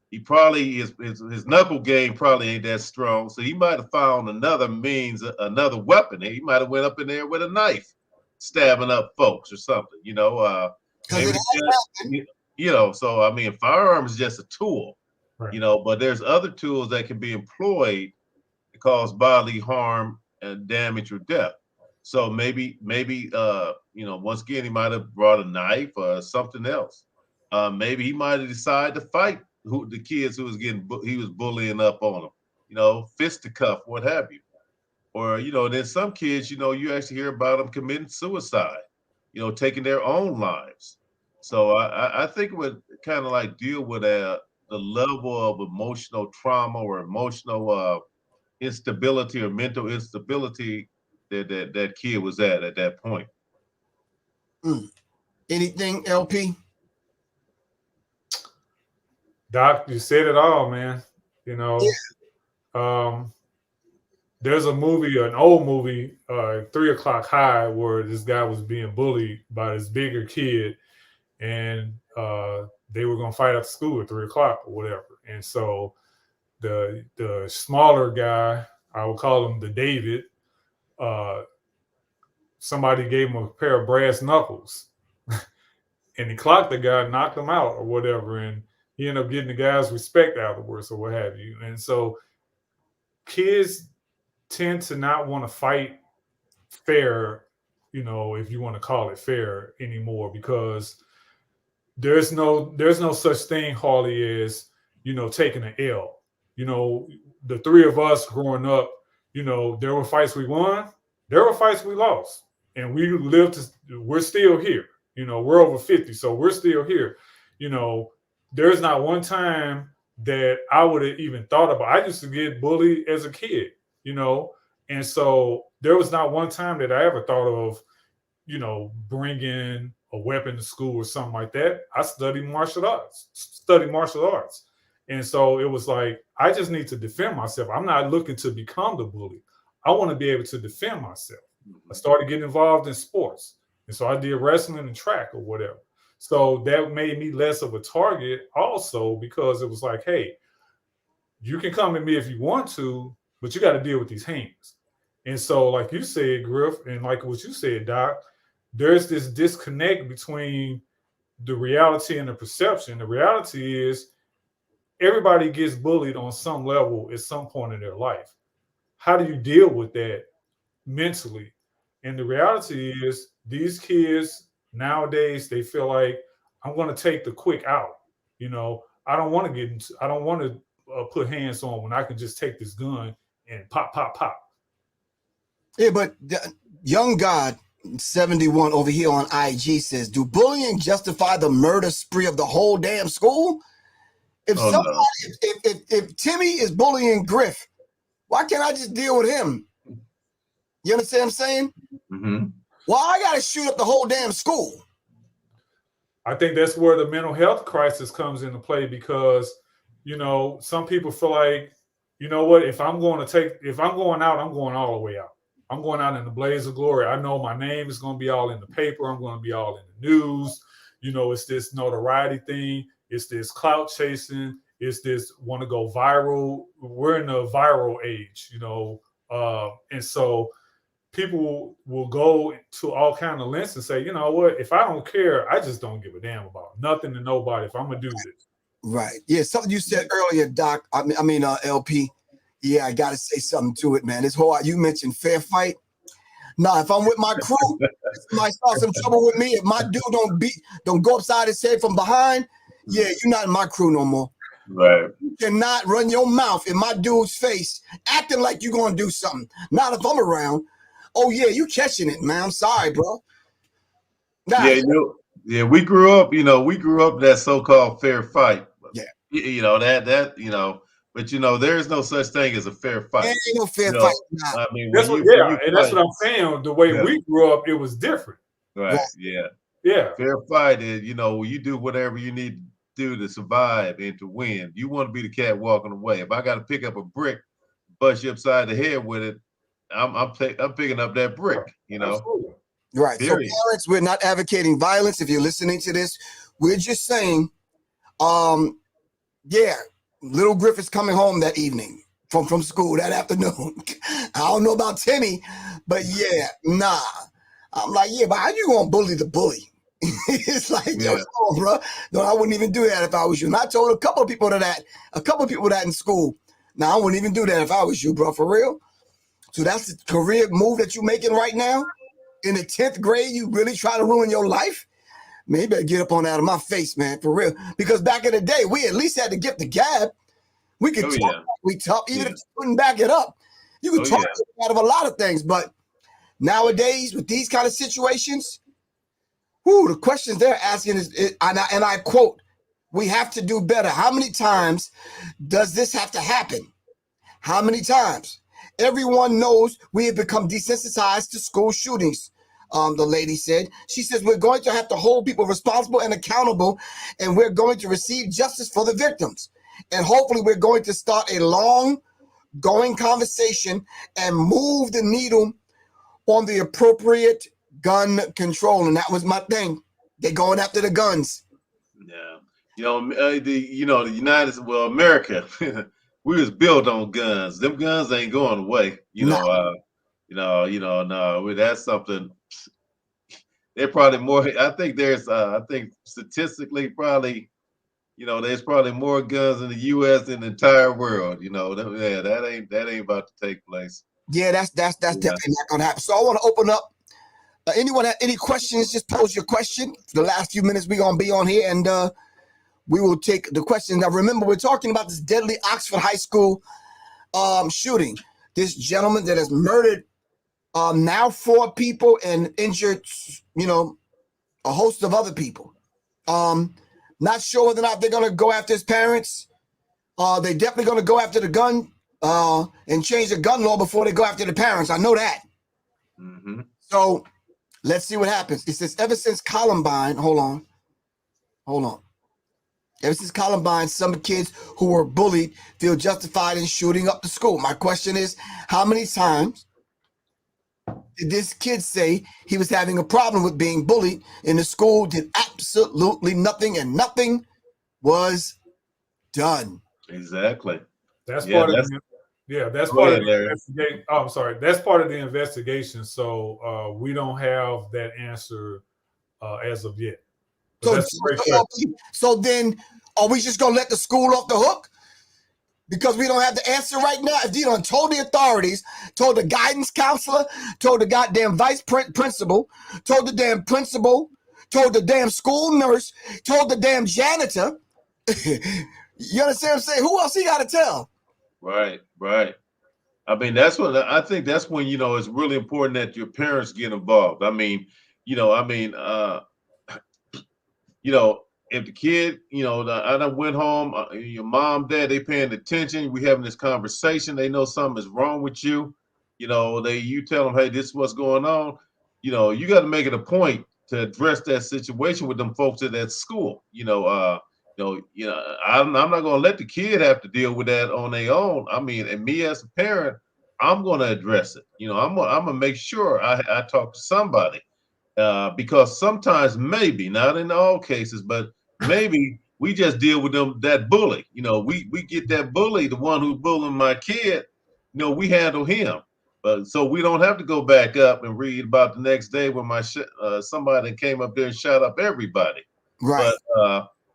B: he probably his knuckle game probably ain't that strong. So he might have found another means, another weapon. He might have went up in there with a knife, stabbing up folks or something, you know. Maybe you know, so I mean, firearm is just a tool, right, you know, but there's other tools that can be employed to cause bodily harm and damage or death. So maybe, you know, once again, he might have brought a knife or something else. Maybe he might have decided to fight the kids who was he was bullying up on them, you know, fisticuff, what have you. Or, you know, then some kids, you know, you actually hear about them committing suicide, you know, taking their own lives. So I think it would kind of like deal with the level of emotional trauma or emotional instability or mental instability that kid was at that point.
A: Anything, LP?
C: Doc, you said it all, man. You know, there's a movie, an old movie, 3 O'Clock High, where this guy was being bullied by this bigger kid, and they were gonna fight at school at 3 o'clock or whatever. And so the smaller guy, I would call him the David, somebody gave him a pair of brass knuckles, and he clocked the guy, knocked him out or whatever, and he ended up getting the guy's respect afterwards or what have you. And so kids tend to not want to fight fair, you know, if you want to call it fair anymore, because there's no such thing, Harley, as, you know, taking an L. You know, the three of us growing up, you know, there were fights we won, there were fights we lost, and we're still here. You know, we're over 50, so we're still here. You know, there's not one time that I would have even thought about. I used to get bullied as a kid, you know, and so there was not one time that I ever thought of, you know, bringing a weapon to school or something like that. I studied martial arts. And so it was like, I just need to defend myself. I'm not looking to become the bully. I want to be able to defend myself. I started getting involved in sports. And so I did wrestling and track or whatever. So that made me less of a target also, because it was like, hey, you can come at me if you want to, but you got to deal with these hands. And so, like you said, Griff, and like what you said, Doc, there's this disconnect between the reality and the perception. The reality is everybody gets bullied on some level at some point in their life. How do you deal with that mentally? And the reality is these kids nowadays, they feel like, I'm going to take the quick out. You know, I don't want to put hands on when I can just take this gun and pop, pop, pop.
A: Yeah, but Young God 71 over here on IG says, do bullying justify the murder spree of the whole damn school? If if Timmy is bullying Griff, why can't I just deal with him? You understand what I'm saying?
B: Mm-hmm.
A: Why I gotta shoot up the whole damn school?
C: I think that's where the mental health crisis comes into play, because you know, some people feel like, you know what, if I'm going out, I'm going all the way out. I'm going out in the blaze of glory. I know my name is going to be all in the paper. I'm going to be all in the news. You know, it's this notoriety thing. It's this clout chasing. It's this want to go viral. We're in the viral age, you know. And so people will go to all kind of lengths and say, you know what, if I don't care, I just don't give a damn about nothing and nobody if I'm going to do this.
A: Right. Yeah. Something you said earlier, Doc. LP. Yeah, I got to say something to it, man. This whole, you mentioned fair fight. Nah, if I'm with my crew, somebody start some trouble with me. If my dude don't go upside his head from behind, yeah, you're not in my crew no more.
B: Right.
A: You cannot run your mouth in my dude's face, acting like you're gonna do something. Not if I'm around. Oh yeah, you catching it, man. I'm sorry, bro. Nah,
B: Yeah, we grew up that so-called fair fight.
A: Yeah.
B: You know, that, you know, but you know, there is no such thing as a fair fight.
A: There ain't no fair
B: You know,
A: fight. Nah.
B: I mean,
C: That's
B: when
C: that's what I'm saying. The way we grew up, it was different.
B: Right. Yeah.
C: Yeah.
B: Fair fight is, you know, you do whatever you need to do to survive and to win. You want to be the cat walking away. If I got to pick up a brick, bust you upside the head with it, I'm picking up that brick. You know.
C: Absolutely.
A: Right.
B: Period.
A: So parents, we're not advocating violence. If you're listening to this, we're just saying, yeah, little Griff is coming home that evening from school that afternoon. I don't know about Timmy, but yeah, nah. I'm like, yeah, but how you gonna bully the bully? It's like, yo, come on, bro. No, I wouldn't even do that if I was you. And I told a couple of people that in school. Now, I wouldn't even do that if I was you, bro, for real. So that's the career move that you're making right now? In the 10th grade, you really try to ruin your life? Man, you better get up on that out of my face, man, for real. Because back in the day, we at least had to get the gab. We could talk like we tough, even if you couldn't back it up. You could talk out of a lot of things, but nowadays, with these kind of situations, the questions they're asking is, and I quote, we have to do better. How many times does this have to happen? How many times? Everyone knows we have become desensitized to school shootings, the lady said. She says, we're going to have to hold people responsible and accountable, and we're going to receive justice for the victims. And hopefully we're going to start a long-going conversation and move the needle on the appropriate gun control. And that was my thing. They're going after the guns.
B: Yeah. America, we was built on guns. Them guns ain't going away. That's something. They're probably more. I think statistically, probably, there's probably more guns in the U.S. than the entire world. That ain't about to take place.
A: Yeah, that's definitely not gonna happen. So I want to open up. Anyone have any questions? Just pose your question. For the last few minutes, we're gonna be on here, and we will take the questions. Now, remember, we're talking about this deadly Oxford High School shooting. This gentleman that has murdered now 4 people and injured, a host of other people. Not sure whether or not they're gonna go after his parents. They're definitely gonna go after the gun. And change the gun law before they go after the parents. I know that.
B: Mm-hmm.
A: So let's see what happens. It says, ever since Columbine, hold on. Ever since Columbine, some kids who were bullied feel justified in shooting up the school. My question is, how many times did this kid say he was having a problem with being bullied in the school, did absolutely nothing, and nothing was done?
B: Exactly.
C: That's part of the investigation. Oh, I'm sorry. That's part of the investigation. So we don't have that answer as of yet.
A: So then, are we just gonna let the school off the hook because we don't have the answer right now? If you done told the authorities, told the guidance counselor, told the goddamn vice principal, told the damn principal, told the damn school nurse, told the damn janitor. You understand what I'm saying? Who else he got to tell?
B: Right. I mean, I think that's when, it's really important that your parents get involved. I mean, if the kid, I done went home, your mom, dad, they paying attention. We having this conversation. They know something is wrong with you. You tell them, hey, this is what's going on. You got to make it a point to address that situation with them folks at that school. I'm not going to let the kid have to deal with that on their own. I mean, and me as a parent, I'm going to address it. I'm going to make sure I talk to somebody because sometimes, maybe not in all cases, but maybe we just deal with that bully. We get that bully, the one who's bullying my kid. We handle him. But so we don't have to go back up and read about the next day when somebody came up there and shot up everybody.
A: Right.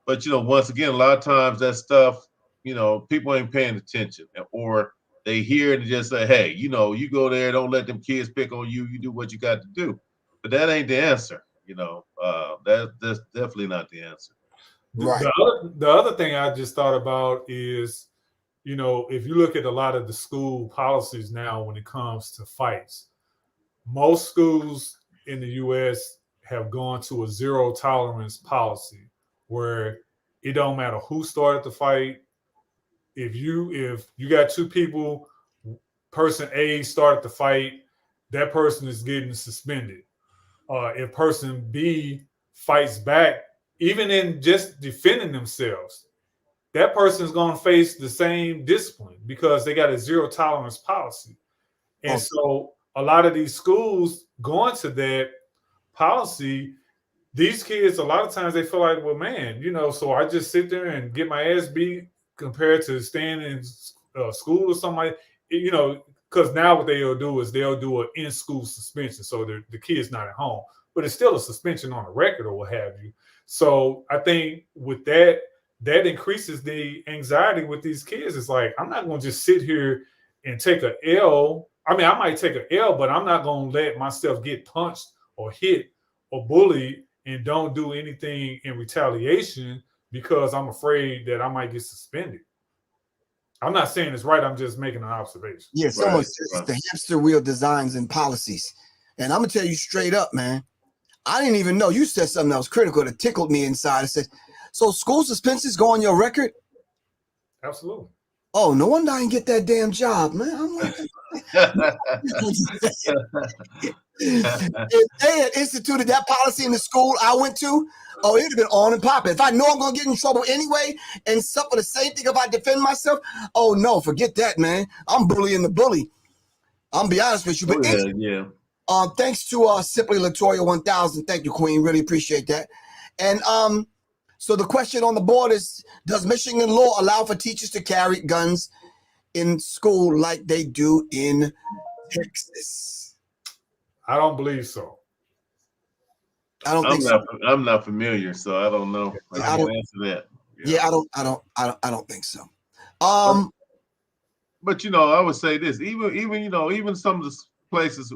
B: But once again, a lot of times that stuff, people ain't paying attention, or they hear it and just say, hey, you go there, don't let them kids pick on you. You do what you got to do. But that ain't the answer. That's definitely not the answer.
A: Right.
C: The other thing I just thought about is, if you look at a lot of the school policies now when it comes to fights, most schools in the U.S. have gone to a zero tolerance policy where it don't matter who started the fight. If you got two people, person A started the fight, that person is getting suspended. If person B fights back, even in just defending themselves, that person is going to face the same discipline because they got a zero tolerance policy. And so a lot of these schools going to that policy, these kids, a lot of times they feel like, well, man, so I just sit there and get my ass beat compared to staying in school or something like, because now what they'll do is they'll do an in-school suspension. So the kid's not at home, but it's still a suspension on the record or what have you. So I think with that increases the anxiety with these kids. It's like, I'm not going to just sit here and take a L. I mean, I might take an L, but I'm not going to let myself get punched or hit or bullied and don't do anything in retaliation because I'm afraid that I might get suspended. I'm not saying it's right. I'm just making an observation.
A: Yeah, someone says the hamster wheel designs and policies. And I'm going to tell you straight up, man. I didn't even know. You said something that was critical that tickled me inside. I said, so school suspensions go on your record?
C: Absolutely.
A: Oh, no wonder I didn't get that damn job, man. I'm like, if they had instituted that policy in the school I went to, oh, it'd have been on and popping. If I know I'm going to get in trouble anyway and suffer the same thing if I defend myself, oh, no, forget that, man. I'm bullying the bully. I'm be honest with you. But thanks to Simply Latoya 1000. Thank you, Queen. Really appreciate that. And so the question on the board is, does Michigan law allow for teachers to carry guns in school like they do in Texas?
C: I don't believe so.
B: I'm not familiar, so I don't know. I can't answer that.
A: Yeah, I don't think so.
B: But I would say this, even some of the places,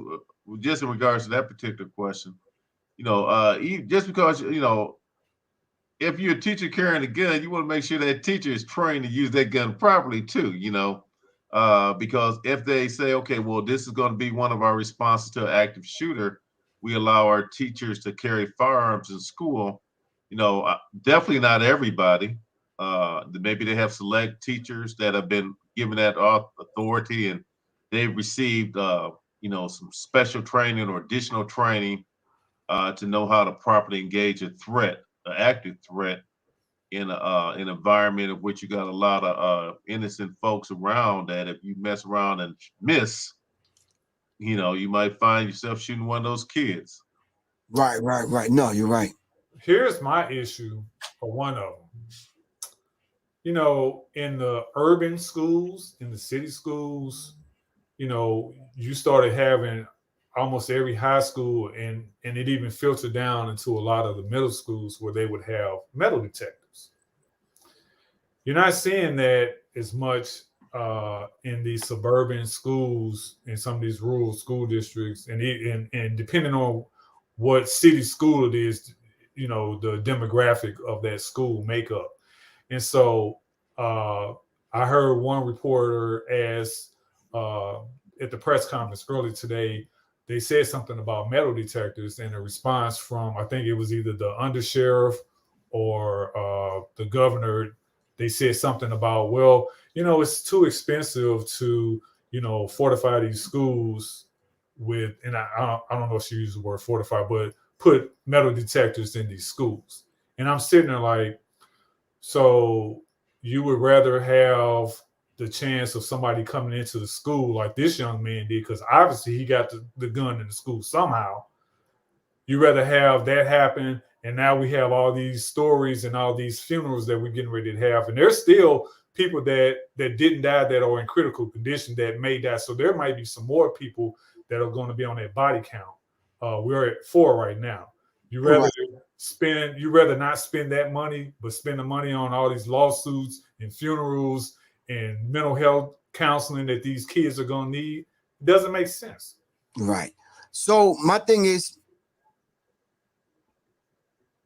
B: just in regards to that particular question, just because if you're a teacher carrying a gun, you want to make sure that teacher is trained to use that gun properly too, because if they say, okay, well, this is going to be one of our responses to an active shooter, we allow our teachers to carry firearms in school. Definitely not everybody. Maybe they have select teachers that have been given that authority and they've received, some special training or additional training to know how to properly engage a threat, an active threat in an environment of which you got a lot of innocent folks around that if you mess around and miss, you might find yourself shooting one of those kids.
A: Right. No, you're right.
C: Here's my issue for one of them. In the urban schools, in the city schools, you started having almost every high school and it even filtered down into a lot of the middle schools where they would have metal detectors. You're not seeing that as much in these suburban schools in some of these rural school districts, and depending on what city school it is, the demographic of that school makeup. And so I heard one reporter ask at the press conference earlier today, they said something about metal detectors, and a response from, I think it was either the undersheriff or the governor, they said something about, well, it's too expensive to, fortify these schools with, and I don't know if she used the word fortify, but put metal detectors in these schools. And I'm sitting there like, So you would rather have the chance of somebody coming into the school like this young man did, because obviously he got the gun in the school somehow. You rather have that happen, and now we have all these stories and all these funerals that we're getting ready to have, and there's still people that didn't die that are in critical condition that may die. So there might be some more people that are going to be on that body count. We're at 4 right now. You rather not spend that money, but spend the money on all these lawsuits and funerals and mental health counseling that these kids are going to need. It doesn't make sense.
A: Right. So my thing is,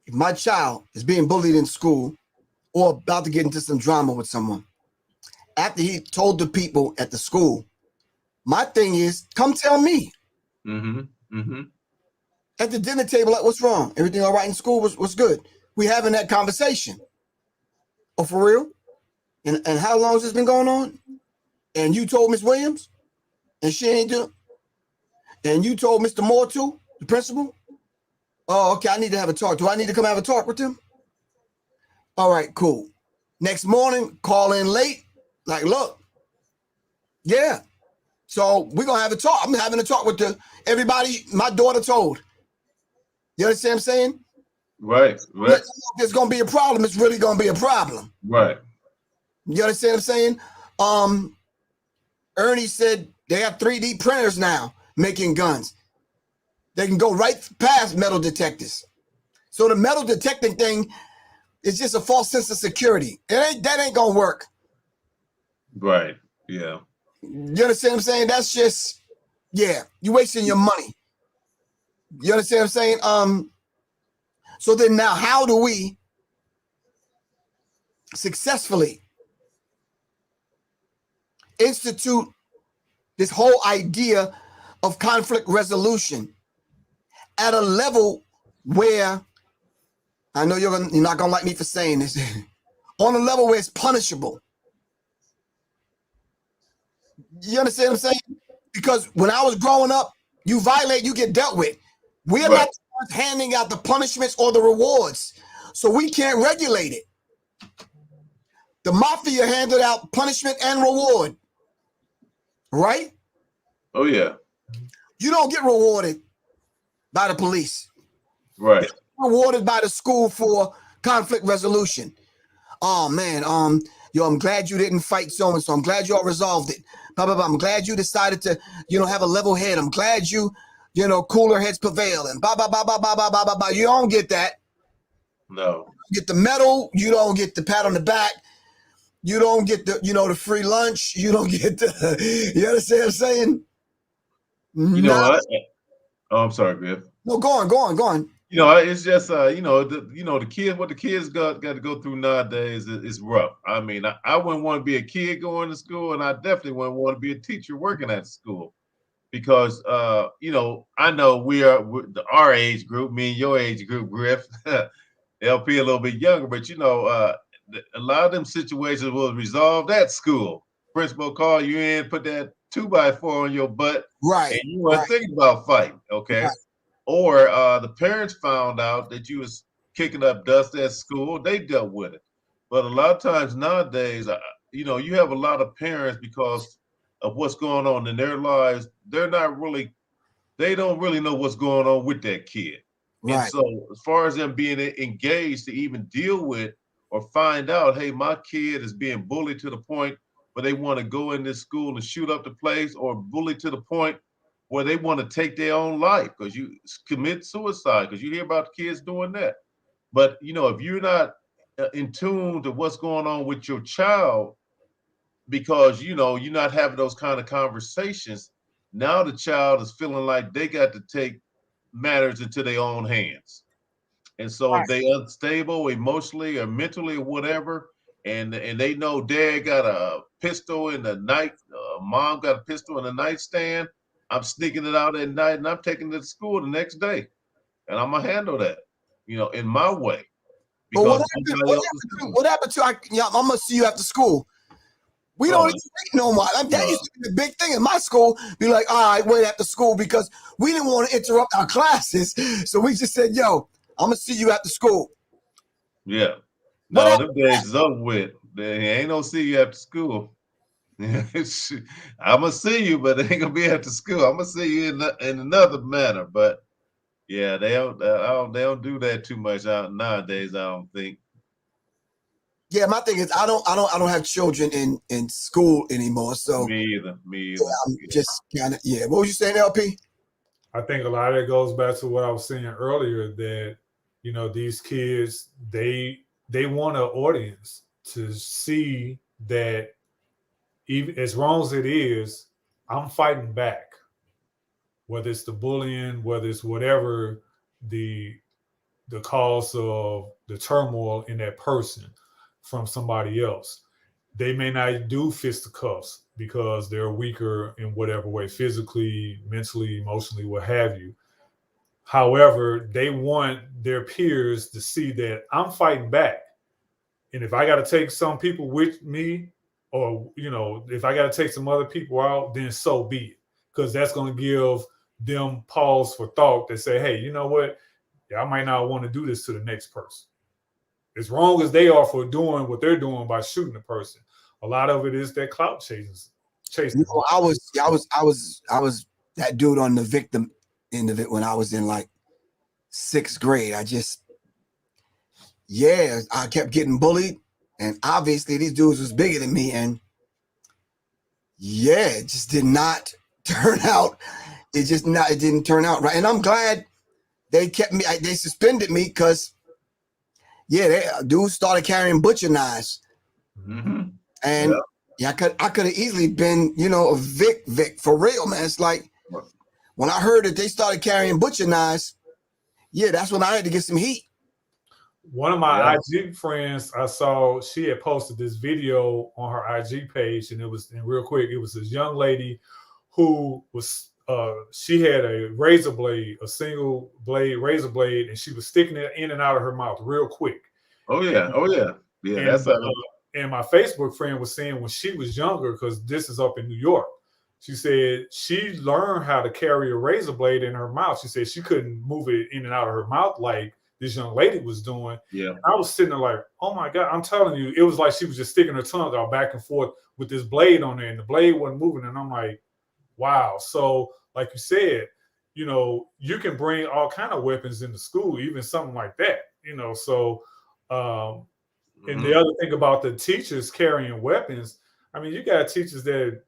A: if my child is being bullied in school or about to get into some drama with someone, after he told the people at the school, my thing is, come tell me. At the dinner table, like, what's wrong? Everything all right in school? Was good? We having that conversation. Oh, for real? And how long has this been going on? And you told Miss Williams, and she ain't do. And you told Mr. Moore too, the principal. Oh, okay. I need to have a talk. Do I need to come have a talk with him? All right, cool. Next morning, call in late. Like, look, yeah. So we're gonna have a talk. I'm having a talk with everybody my daughter told. You understand what I'm saying?
B: Right.
A: There's gonna be a problem. It's really gonna be a problem.
B: Right.
A: You understand what I'm saying? Ernie said they have 3D printers now making guns. They can go right past metal detectors. So the metal detecting thing is just a false sense of security. That ain't gonna work.
B: Right. Yeah.
A: You understand what I'm saying? That's just, yeah, you're wasting your money. You understand what I'm saying? So then now, how do we successfully institute this whole idea of conflict resolution at a level where, I know you're not gonna like me for saying this, on a level where it's punishable? You understand what I'm saying? Because when I was growing up, you violate, you get dealt with. We're not the ones handing out the punishments or the rewards, so we can't regulate it. The mafia handed out punishment and reward, right?
B: Oh yeah.
A: You don't get rewarded by the police.
B: Right.
A: You're rewarded by the school for conflict resolution. Oh man, yo, I'm glad you didn't fight so and so. I'm glad y'all resolved it. Blah, blah, blah. I'm glad you decided to, have a level head. I'm glad you, cooler heads prevail. And blah, blah, blah, blah, blah, blah, blah, blah, blah. You don't get that.
B: No.
A: You get the medal. You don't get the pat on the back. You don't get the, the free lunch. You don't get the, you understand what I'm saying?
B: You know what? Oh, I'm sorry, Griff.
A: No, go on.
B: It's just the kids, what the kids got to go through nowadays is rough. I mean, I wouldn't want to be a kid going to school, and I definitely wouldn't want to be a teacher working at school, because I know we're our age group, me and your age group, Griff, LP a little bit younger, but a lot of them situations will resolve at school. Principal call you in, put that 2x4 on your butt,
A: right?
B: And you weren't thinking about fighting, okay? Right. Or the parents found out that you was kicking up dust at school. They dealt with it. But a lot of times nowadays, you have a lot of parents, because of what's going on in their lives, they don't really know what's going on with that kid. Right. And so as far as them being engaged to even deal with or find out, hey, my kid is being bullied to the point where they want to go in this school and shoot up the place, or bullied to the point where they want to take their own life because you commit suicide, because you hear about kids doing that. But, if you're not in tune to what's going on with your child, because, you're not having those kind of conversations, now the child is feeling like they got to take matters into their own hands. And so if they unstable emotionally or mentally or whatever, and they know dad got a pistol in the night, mom got a pistol in the nightstand, I'm sneaking it out at night and I'm taking it to school the next day. And I'm going to handle that, in my way.
A: But what happened to I'm going to see you after school. We don't even wait no more. That used to be the big thing in my school. Be like, all right, wait after school, because we didn't want to interrupt our classes. So we just said, yo, I'm going to see you after school.
B: Yeah. No, them days is over with. There ain't no see you after school. I'm gonna see you, but it ain't gonna be after school. I'm gonna see you in another manner. But yeah, they don't do that too much out nowadays. I don't think.
A: Yeah, my thing is I don't have children in school anymore. So
B: Me either.
A: yeah, I'm just kind of What was you saying, LP?
C: I think a lot of it goes back to what I was saying earlier, that these kids, they want an audience to see that even as wrong as it is, I'm fighting back. Whether it's the bullying, whether it's whatever the cause of the turmoil in that person from somebody else. They may not do fisticuffs because they're weaker in whatever way, physically, mentally, emotionally, what have you. However, they want their peers to see that I'm fighting back. And if I got to take some people with me, or, if I got to take some other people out, then so be it. Because that's going to give them pause for thought that say, hey, you know what? I might not want to do this to the next person. As wrong as they are for doing what they're doing by shooting the person, a lot of it is that clout chasing.
A: I was that dude on the victim end of it when I was in like 6th grade. I kept getting bullied, and obviously these dudes was bigger than me, and it just did not turn out. It didn't turn out right, and I'm glad they kept me. They suspended me because dudes started carrying butcher knives, and I could have easily been a Vic for real, man. It's like when I heard that they started carrying butcher knives, that's when I had to get some heat.
C: One of my IG friends, I saw, she had posted this video on her IG page, and it was, and real quick, it was this young lady who was, she had a razor blade, a single blade razor blade, and she was sticking it in and out of her mouth real quick. Yeah,
B: and,
C: that's and my Facebook friend was saying when she was younger, because this is up in New York, she said she learned how to carry a razor blade in her mouth. She said she couldn't move it in and out of her mouth like this young lady was doing.
B: Yeah,
C: I was sitting there like, oh my God, I'm telling you, it was like she was just sticking her tongue out back and forth with this blade on there, and the blade wasn't moving. And I'm like, wow. So like you said, you can bring all kind of weapons into school, even something like that, so and the other thing about the teachers carrying weapons, I mean, you got teachers that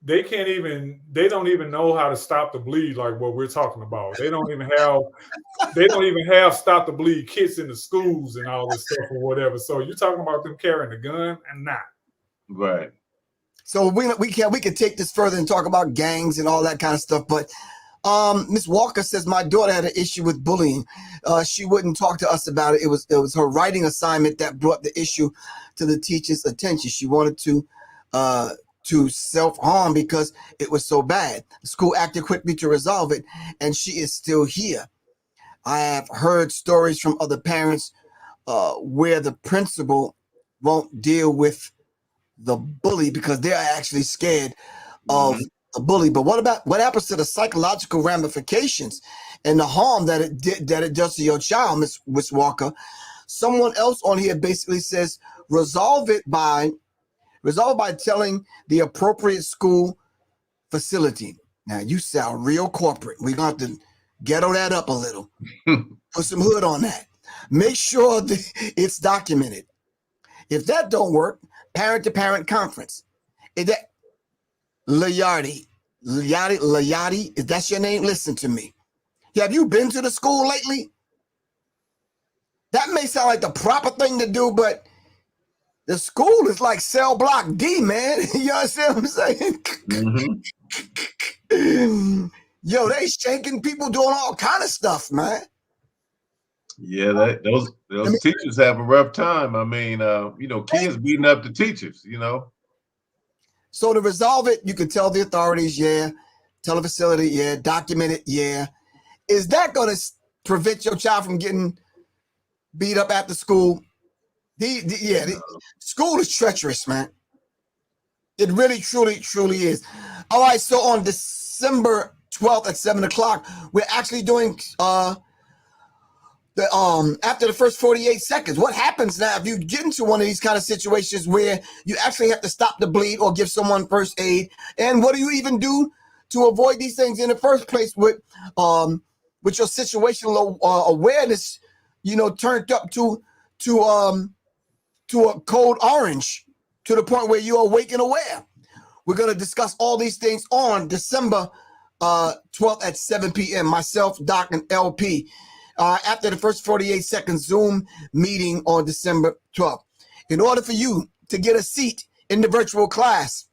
C: they don't even know how to stop the bleed, like what we're talking about. They don't even have stop the bleed kits in the schools and all this stuff or whatever. So you're talking about them carrying a gun and not.
B: Right.
A: So we can take this further and talk about gangs and all that kind of stuff. But Miss Walker says my daughter had an issue with bullying. She wouldn't talk to us about it. It was her writing assignment that brought the issue to the teacher's attention. She wanted to self-harm because it was so bad. The school acted quickly to resolve it, and she is still here. I have heard stories from other parents where the principal won't deal with the bully because they're actually scared of the bully. But what happens to the psychological ramifications and the harm that it does to your child, Miss Walker? Someone else on here basically says resolve it by telling the appropriate school facility. Now you sound real corporate. We're going to have to ghetto that up a little. Put some hood on that. Make sure that it's documented. If that don't work, parent-to-parent conference. Is that Layardi, if that's your name, listen to me. Have you been to the school lately? That may sound like the proper thing to do, but the school is like cell block D, man. You understand what I'm saying? Yo, they shanking people, doing all kind of stuff, man.
B: Yeah, those teachers have a rough time. I mean, kids beating up the teachers,
A: So to resolve it, you can tell the authorities, tell the facility, document it, Is that going to prevent your child from getting beat up after school? School is treacherous, man. It really, truly, truly is. All right, so on December 12th at 7 o'clock, we're actually doing after the first 48 seconds, what happens now if you get into one of these kind of situations where you actually have to stop the bleed or give someone first aid? And what do you even do to avoid these things in the first place with your situational awareness, turned up to a code orange, to the point where you're awake and aware? We're going to discuss all these things on December 12th at 7 p.m. Myself, Doc, and LP. After the first 48 seconds Zoom meeting on December 12th. In order for you to get a seat in the virtual class,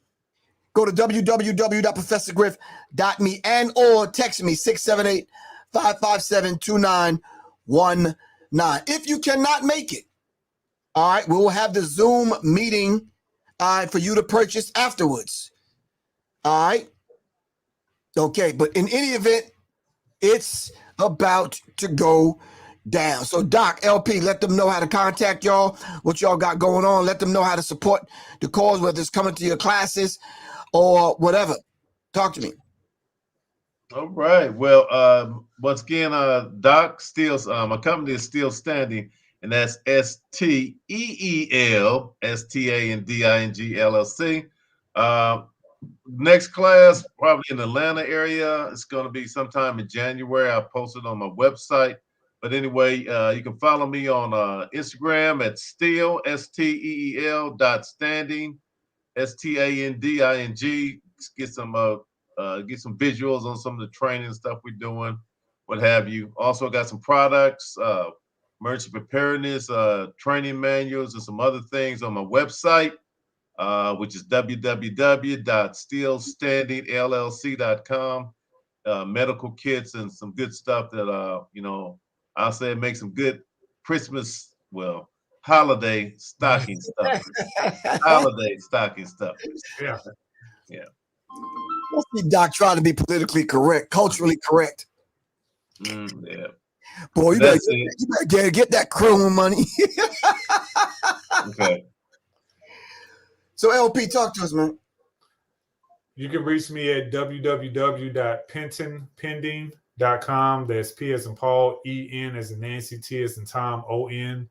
A: go to www.professorgriff.me and or text me 678-557-2919. If you cannot make it, all right, we will have the Zoom meeting for you to purchase afterwards. All right. Okay, but in any event, it's about to go down. So Doc, LP, let them know how to contact y'all, what y'all got going on. Let them know how to support the cause, whether it's coming to your classes or whatever. Talk to me.
B: All right. Well, once again, Doc, my company is Still Standing, and that's STEEL STANDING LLC. Next class, probably in the Atlanta area. It's going to be sometime in January. I posted on my website. But anyway, you can follow me on Instagram at Steel, STEEL .standing, STANDING. Get some visuals on some of the training stuff we're doing, what have you. Also got some products, emergency preparedness, training manuals, and some other things on my website. Which is www.stillstandingllc.com. Medical kits and some good stuff that I'll say make some good Christmas, holiday stocking stuff. Holiday stocking stuff.
C: Yeah.
B: Yeah.
A: Let's see Doc trying to be politically correct, culturally correct.
B: Yeah.
A: Boy, you better get that Chrome money.
B: Okay.
A: So LP, talk to us, man.
C: You can reach me at www.pentonpending.com. That's P as in Paul, E-N as in Nancy, T as in Tom, O-N,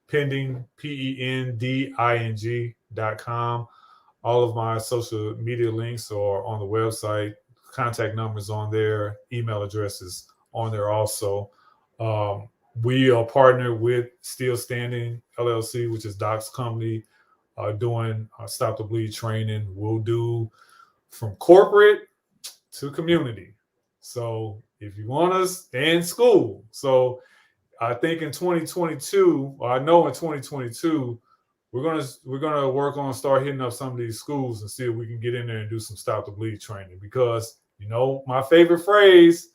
C: pending, PENDING.com. All of my social media links are on the website. Contact numbers on there. Email addresses on there also. We are partnered with Still Standing LLC, which is Doc's company. Doing Stop the Bleed training. We'll do from corporate to community. So if you want us, and school. So I think in 2022, or I know in 2022, we're gonna work on start hitting up some of these schools and see if we can get in there and do some Stop the Bleed training. Because my favorite phrase,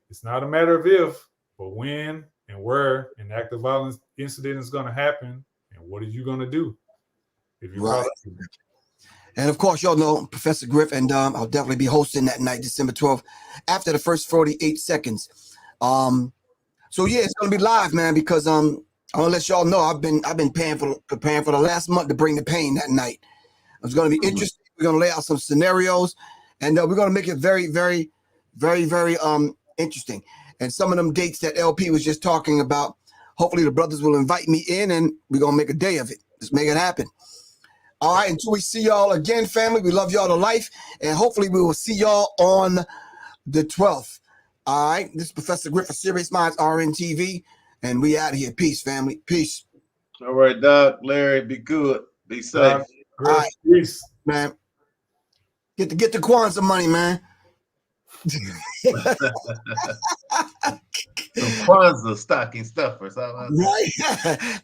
C: it's not a matter of if, but when and where an active violence incident is gonna happen, and what are you gonna do?
A: Right. And of course, y'all know Professor Griff, and I'll definitely be hosting that night, December 12th, after the first 48 seconds. So yeah, it's gonna be live, man, because I want to let y'all know I've been preparing for the last month to bring the pain that night. It's gonna be interesting. We're gonna lay out some scenarios, and we're gonna make it very, very, very, very interesting. And some of them dates that LP was just talking about, hopefully the brothers will invite me in, and we're gonna make a day of it. Let's make it happen. All right, until we see y'all again, family, we love y'all to life, and hopefully we will see y'all on the 12th. All right, this is Professor Griff for Serious Minds RNTV, and we out of here. Peace, family. Peace.
B: All right, Doc, Larry, be good. Be safe.
C: All right, peace.
A: Man. Get the Kwanzaa money, man.
B: Some Kwanzaa stocking stuffers.
A: Right.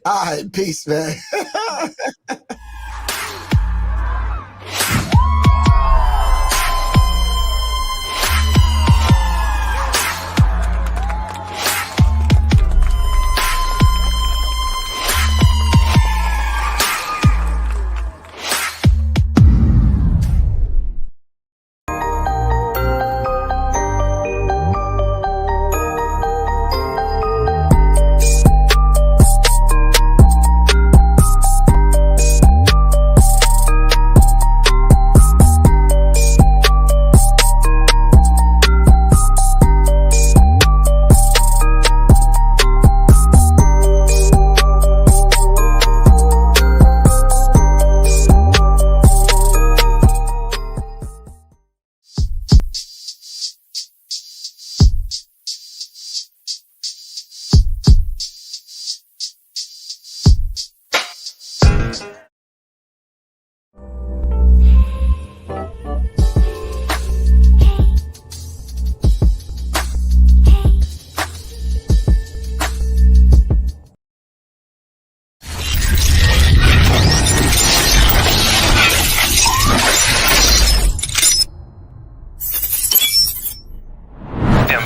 A: All right, peace, man.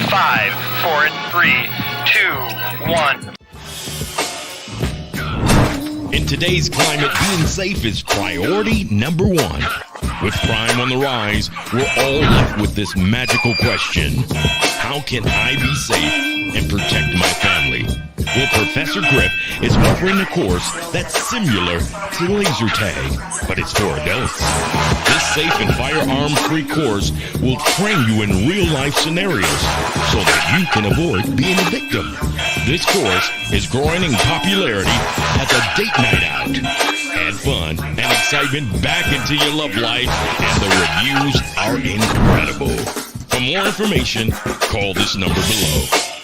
L: 5, 4, 3, 2, 1.
M: In today's climate, being safe is priority number one. With crime on the rise, we're all left with this magical question. How can I be safe and protect my family? Well, Professor Griff is offering a course that's similar to laser tag, but it's for adults. This safe and firearm-free course will train you in real-life scenarios so that you can avoid being a victim. This course is growing in popularity as a date night out. Add fun and excitement back into your love life, and the reviews are incredible. For more information, call this number below.